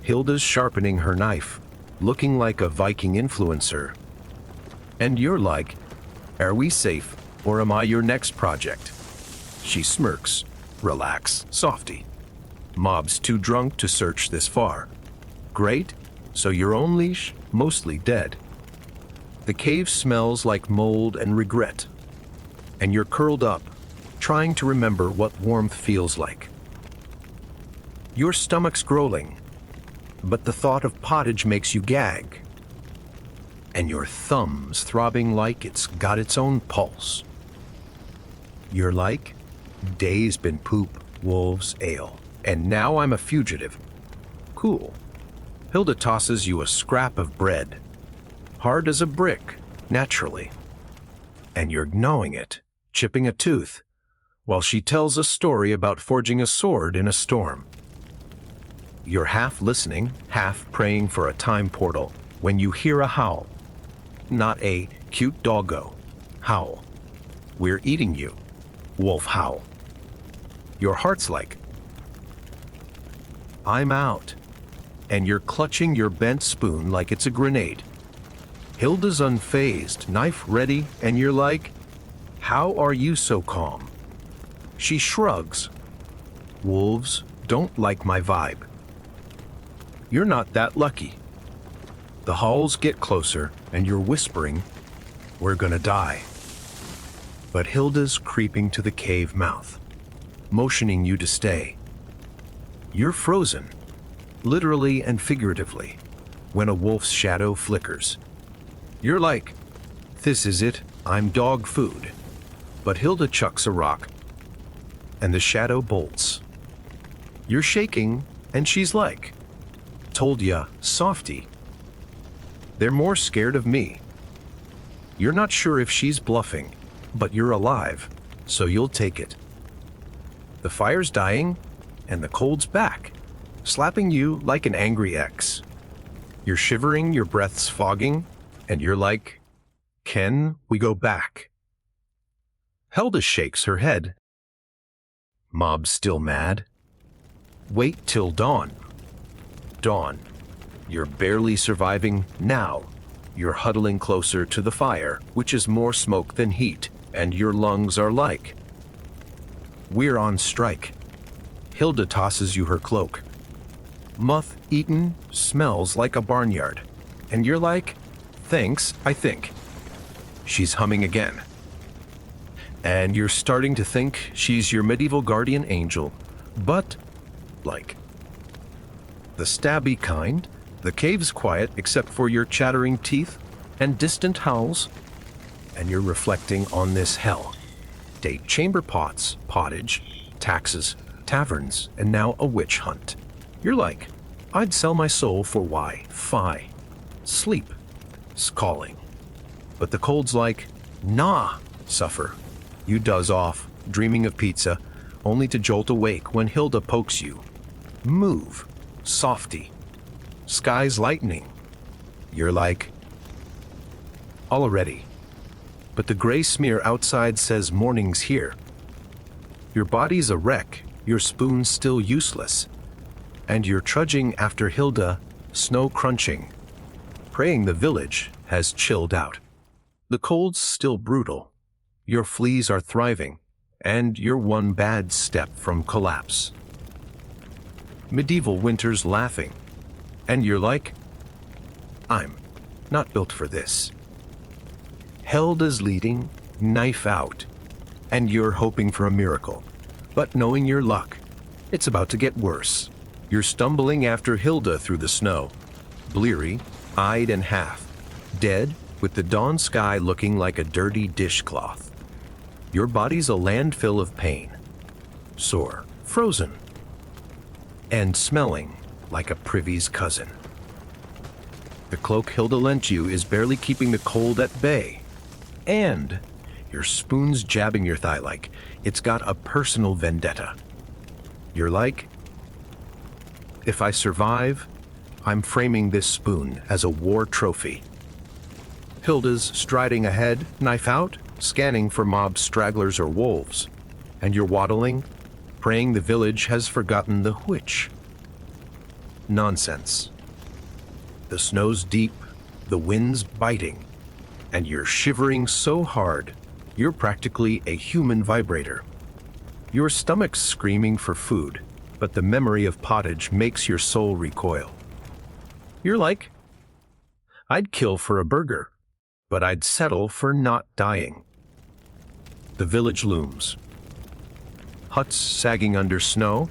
Hilda's sharpening her knife, looking like a Viking influencer. And you're like, are we safe, or am I your next project? She smirks. Relax, softy. Mob's too drunk to search this far. Great, so your own leash, mostly dead. The cave smells like mold and regret, and you're curled up, trying to remember what warmth feels like. Your stomach's growling, but the thought of pottage makes you gag, and your thumb's throbbing like it's got its own pulse. You're like, day's been poop, wolves' ale, and now I'm a fugitive. Cool. Hilda tosses you a scrap of bread, hard as a brick, naturally, and you're gnawing it, chipping a tooth, while she tells a story about forging a sword in a storm. You're half listening, half praying for a time portal, when you hear a howl. Not a cute doggo howl. We're eating you. Wolf howl. Your heart's like, I'm out. And you're clutching your bent spoon like it's a grenade. Hilda's unfazed, knife ready, and you're like, how are you so calm? She shrugs. Wolves don't like my vibe. You're not that lucky. The howls get closer, and you're whispering, we're gonna die. But Hilda's creeping to the cave mouth, motioning you to stay. You're frozen, literally and figuratively, when a wolf's shadow flickers. You're like, this is it, I'm dog food. But Hilda chucks a rock, and the shadow bolts. You're shaking, and she's like, told ya, softy. They're more scared of me. You're not sure if she's bluffing, but you're alive, so you'll take it. The fire's dying, and the cold's back, slapping you like an angry ex. You're shivering, your breath's fogging, and you're like, can we go back? Hilda shakes her head. Mob's still mad. Wait till dawn. Dawn. You're barely surviving now. You're huddling closer to the fire, which is more smoke than heat, and your lungs are like, we're on strike. Hilda tosses you her cloak. Moth-eaten smells like a barnyard, and you're like, thanks, I think. She's humming again. And you're starting to think she's your medieval guardian angel, but, like, the stabby kind. The cave's quiet except for your chattering teeth and distant howls, and you're reflecting on this hell. Date chamber pots, pottage, taxes, taverns, and now a witch hunt. You're like, I'd sell my soul for Wi-Fi. Sleep. Calling. But the cold's like, nah, suffer. You doze off, dreaming of pizza, only to jolt awake when Hilda pokes you. Move. Softy. Sky's lightning. You're like, already. But the gray smear outside says morning's here. Your body's a wreck, your spoon's still useless. And you're trudging after Hilda, snow crunching, praying the village has chilled out. The cold's still brutal. Your fleas are thriving, and you're one bad step from collapse. Medieval winter's laughing, and you're like, I'm not built for this. Hilda's leading, knife out, and you're hoping for a miracle, but knowing your luck, it's about to get worse. You're stumbling after Hilda through the snow, bleary-eyed and half dead, with the dawn sky looking like a dirty dishcloth. Your body's a landfill of pain, sore, frozen, and smelling like a privy's cousin. The cloak Hilda lent you is barely keeping the cold at bay, and your spoon's jabbing your thigh like it's got a personal vendetta. You're like, if I survive, I'm framing this spoon as a war trophy. Hilda's striding ahead, knife out, scanning for mob stragglers or wolves, and you're waddling, praying the village has forgotten the which. Nonsense. The snow's deep, the wind's biting, and you're shivering so hard, you're practically a human vibrator. Your stomach's screaming for food, but the memory of pottage makes your soul recoil. You're like, I'd kill for a burger, but I'd settle for not dying. The village looms. Huts sagging under snow,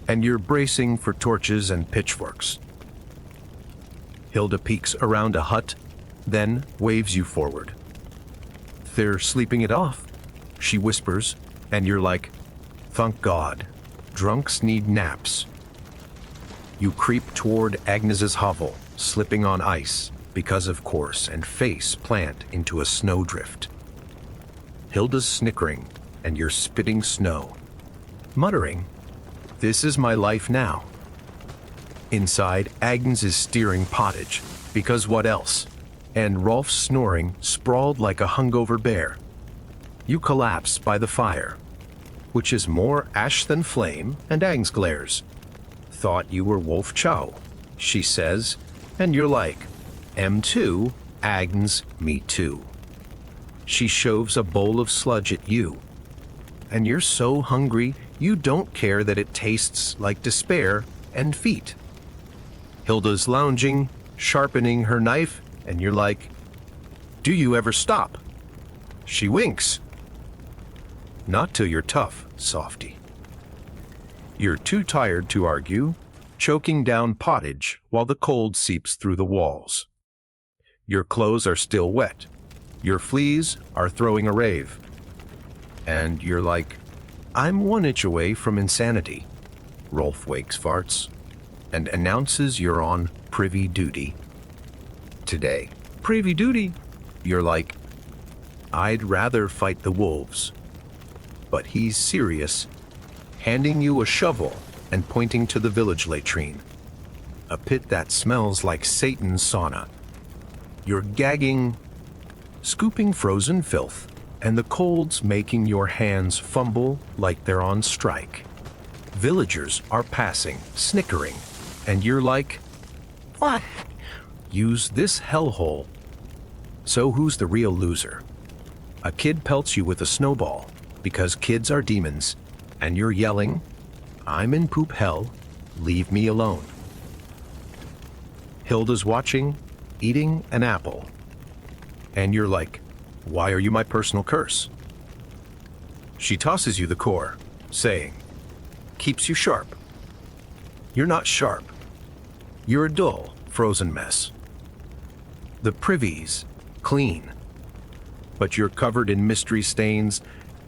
and you're bracing for torches and pitchforks. Hilda peeks around a hut, then waves you forward. They're sleeping it off, she whispers, and you're like, thank God, drunks need naps. You creep toward Agnes's hovel, slipping on ice, because of course, and face plant into a snowdrift. Hilda's snickering, and you're spitting snow, muttering, this is my life now. Inside, Agnes is steering pottage, because what else? And Rolf's snoring, sprawled like a hungover bear. You collapse by the fire, which is more ash than flame, and Agnes glares. Thought you were Wolf Chow, she says, and you're like, M2, Agnes, me too. She shoves a bowl of sludge at you, and you're so hungry you don't care that it tastes like despair and feet. Hilda's lounging, sharpening her knife, and you're like, do you ever stop? She winks. Not till you're tough, softy. You're too tired to argue, choking down pottage while the cold seeps through the walls. Your clothes are still wet. Your fleas are throwing a rave. And you're like, I'm 1 inch away from insanity. Rolf wakes farts and announces you're on privy duty. Today, privy duty, you're like, I'd rather fight the wolves. But he's serious, handing you a shovel and pointing to the village latrine, a pit that smells like Satan's sauna. You're gagging, scooping frozen filth, and the cold's making your hands fumble like they're on strike. Villagers are passing, snickering, and you're like, what? Use this hellhole. So who's the real loser? A kid pelts you with a snowball, because kids are demons, and you're yelling, I'm in poop hell, leave me alone. Hilda's watching, eating an apple, and you're like, why are you my personal curse? She tosses you the core, saying, keeps you sharp. You're not sharp. You're a dull, frozen mess. The privy's clean, but you're covered in mystery stains,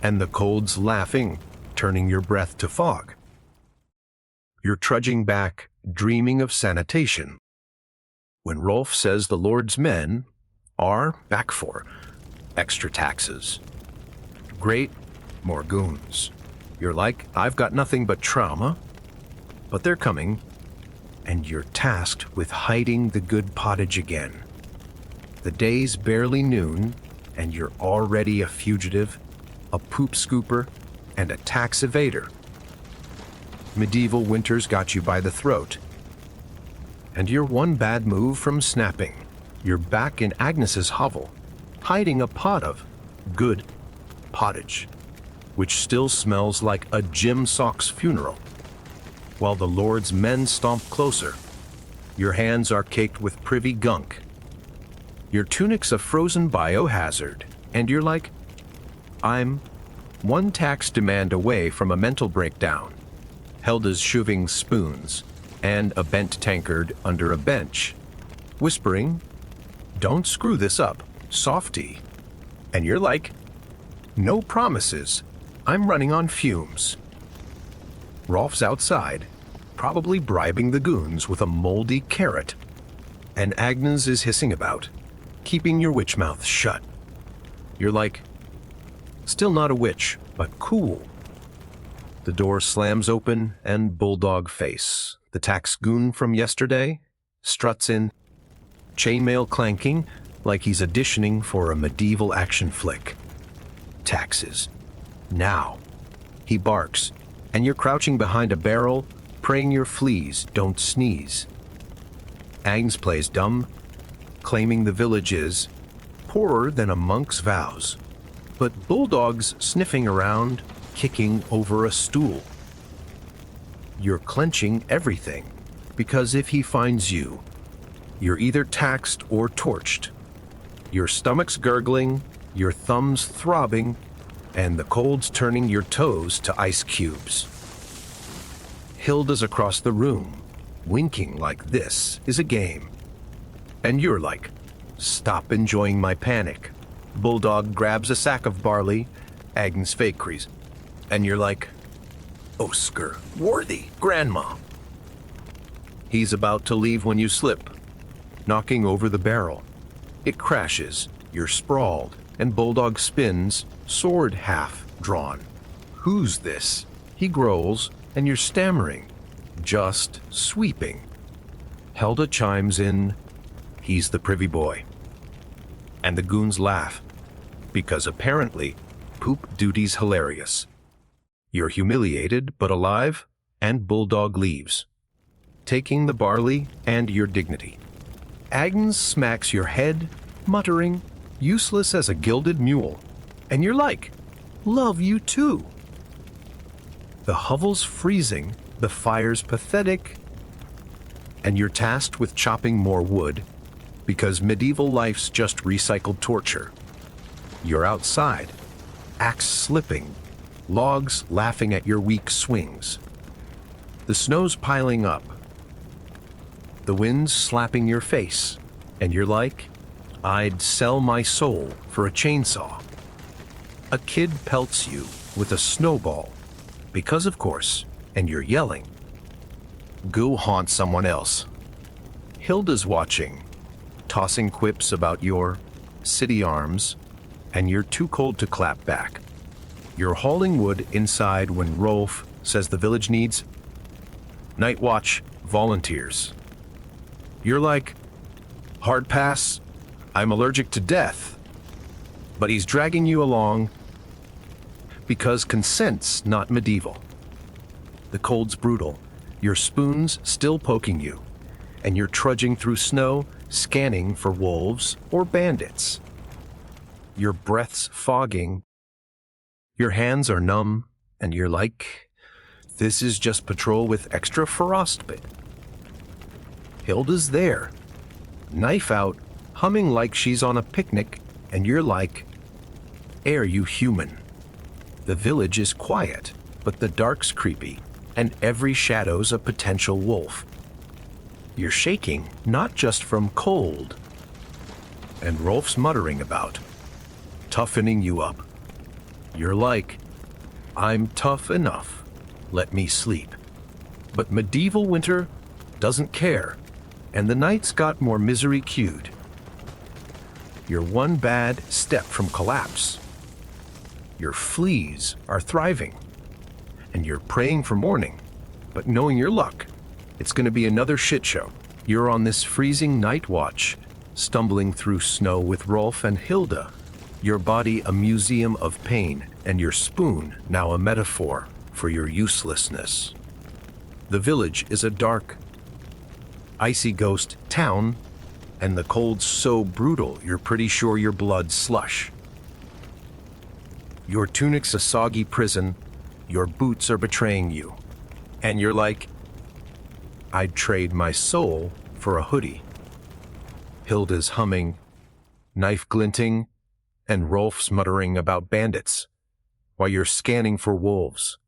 and the cold's laughing, turning your breath to fog. You're trudging back, dreaming of sanitation. When Rolf says the Lord's men are back for extra taxes. Great, more goons. You're like, I've got nothing but trauma, but they're coming, and you're tasked with hiding the good pottage again. The day's barely noon, and you're already a fugitive, a poop scooper, and a tax evader. Medieval winter's got you by the throat, and you're one bad move from snapping. You're back in Agnes's hovel, hiding a pot of good pottage, which still smells like a Jim Sock's funeral. While the Lord's men stomp closer, your hands are caked with privy gunk. Your tunic's a frozen biohazard, and you're like, I'm one tax demand away from a mental breakdown. Helda's shoving spoons and a bent tankard under a bench, whispering, don't screw this up, softy. And you're like, no promises. I'm running on fumes. Rolf's outside, probably bribing the goons with a moldy carrot. And Agnes is hissing about, keeping your witch mouth shut. You're like, still not a witch, but cool. The door slams open and Bulldog Face, the tax goon from yesterday, struts in, chainmail clanking like he's auditioning for a medieval action flick. Taxes. Now. He barks, and you're crouching behind a barrel, praying your fleas don't sneeze. Agnes plays dumb, claiming the village is poorer than a monk's vows, but Bulldog's sniffing around, kicking over a stool. You're clenching everything, because if he finds you, you're either taxed or torched. Your stomach's gurgling, your thumbs throbbing, and the cold's turning your toes to ice cubes. Hilda's across the room, winking like this is a game. And you're like, stop enjoying my panic. Bulldog grabs a sack of barley, Agnes Fakries, and you're like, Oscar, worthy, grandma. He's about to leave when you slip, knocking over the barrel. It crashes, you're sprawled, and Bulldog spins, sword half drawn. Who's this? He growls, and you're stammering, just sweeping. Helda chimes in, he's the privy boy. And the goons laugh, because apparently, poop duty's hilarious. You're humiliated but alive, and Bulldog leaves, taking the barley and your dignity. Agnes smacks your head, muttering, useless as a gilded mule, and you're like, love you too. The hovel's freezing, the fire's pathetic, and you're tasked with chopping more wood, because medieval life's just recycled torture. You're outside, axe slipping, logs laughing at your weak swings. The snow's piling up. The wind's slapping your face, and you're like, I'd sell my soul for a chainsaw. A kid pelts you with a snowball, because of course, and you're yelling. Go haunt someone else. Hilda's watching, tossing quips about your city arms, and you're too cold to clap back. You're hauling wood inside when Rolf says the village needs night watch volunteers. You're like, hard pass, I'm allergic to death. But he's dragging you along because consent's not medieval. The cold's brutal, your spoon's still poking you, and you're trudging through snow, scanning for wolves or bandits. Your breath's fogging. Your hands are numb, and you're like, this is just patrol with extra frostbite. Hilda's there, knife out, humming like she's on a picnic, and you're like, air you human. The village is quiet, but the dark's creepy, and every shadow's a potential wolf. You're shaking, not just from cold. And Rolf's muttering about, toughening you up. You're like, I'm tough enough. Let me sleep. But medieval winter, doesn't care, and the night's got more misery queued. You're one bad step from collapse. Your fleas are thriving, and you're praying for morning, but knowing your luck, it's going to be another shit show. You're on this freezing night watch, stumbling through snow with Rolf and Hilda, your body a museum of pain, and your spoon now a metaphor for your uselessness. The village is a dark, icy ghost town, and the cold's so brutal you're pretty sure your blood's slush. Your tunic's a soggy prison, your boots are betraying you, and you're like, I'd trade my soul for a hoodie. Hilda's humming, knife glinting, and Rolf's muttering about bandits, while you're scanning for wolves,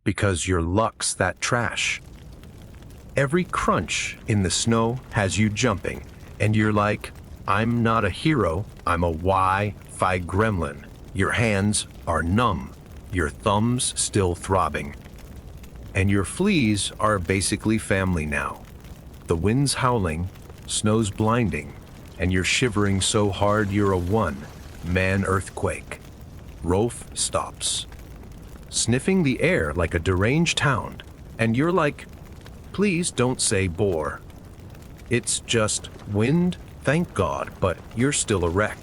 because your luck's that trash. Every crunch in the snow has you jumping, and you're like, I'm not a hero, I'm a Wi-Fi gremlin. Your hands are numb, your thumbs still throbbing. And your fleas are basically family now. The wind's howling, snow's blinding, and you're shivering so hard you're a one-man earthquake. Rolf stops, sniffing the air like a deranged hound, and you're like, please don't say bore. It's just wind, thank God, but you're still a wreck.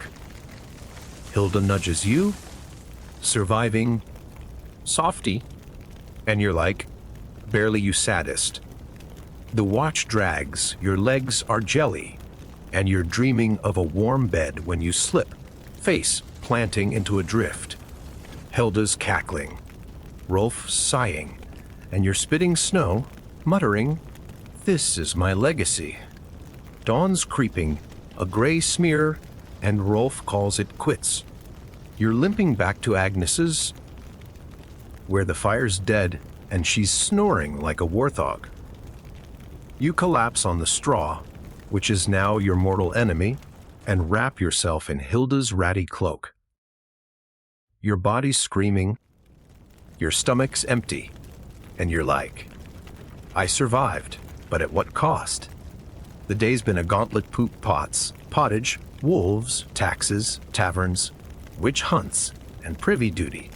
Hilda nudges you, surviving, softy, and you're like, barely you sadist. The watch drags, your legs are jelly, and you're dreaming of a warm bed when you slip, face planting into a drift. Hilda's cackling, Rolf sighing, and you're spitting snow, muttering, this is my legacy. Dawn's creeping, a gray smear, and Rolf calls it quits. You're limping back to Agnes's, where the fire's dead and she's snoring like a warthog. You collapse on the straw, which is now your mortal enemy, and wrap yourself in Hilda's ratty cloak. Your body's screaming, your stomach's empty, and you're like, I survived, but at what cost? The day's been a gauntlet: poop pots, pottage, wolves, taxes, taverns, witch hunts, and privy duty.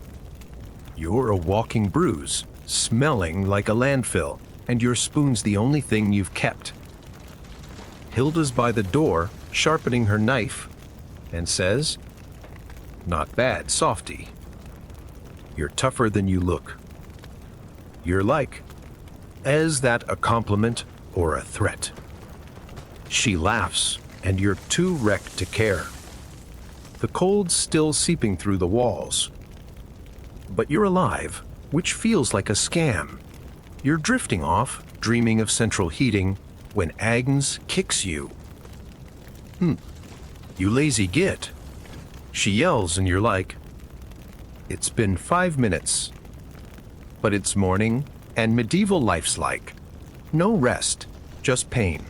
You're a walking bruise, smelling like a landfill, and your spoon's the only thing you've kept. Hilda's by the door, sharpening her knife, and says, not bad, softy. You're tougher than you look. You're like, is that a compliment or a threat? She laughs, and you're too wrecked to care. The cold's still seeping through the walls. But you're alive, which feels like a scam. You're drifting off, dreaming of central heating, when Agnes kicks you. You lazy git. She yells, and you're like, it's been 5 minutes. But it's morning, and medieval life's like, no rest, just pain.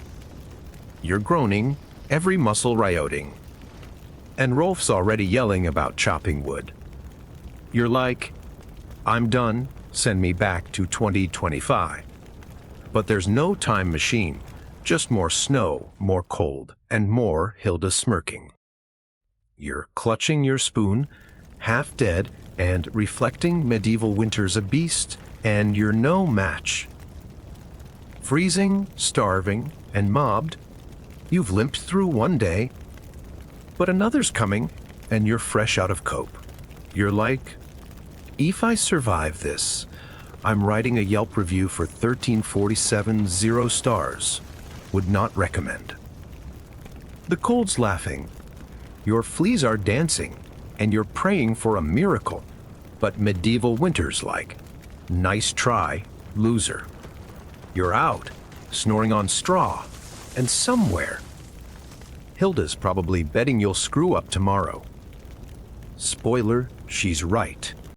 You're groaning, every muscle rioting. And Rolf's already yelling about chopping wood. You're like, I'm done, send me back to 2025. But there's no time machine, just more snow, more cold, and more Hilda smirking. You're clutching your spoon, half dead, and reflecting medieval winter's a beast, and you're no match. Freezing, starving, and mobbed, you've limped through one day, but another's coming, and you're fresh out of cope. You're like, if I survive this, I'm writing a Yelp review for 1347, 0 stars. Would not recommend. The cold's laughing. Your fleas are dancing, and you're praying for a miracle. But medieval winter's like, nice try, loser. You're out, snoring on straw, and somewhere. Hilda's probably betting you'll screw up tomorrow. Spoiler, she's right.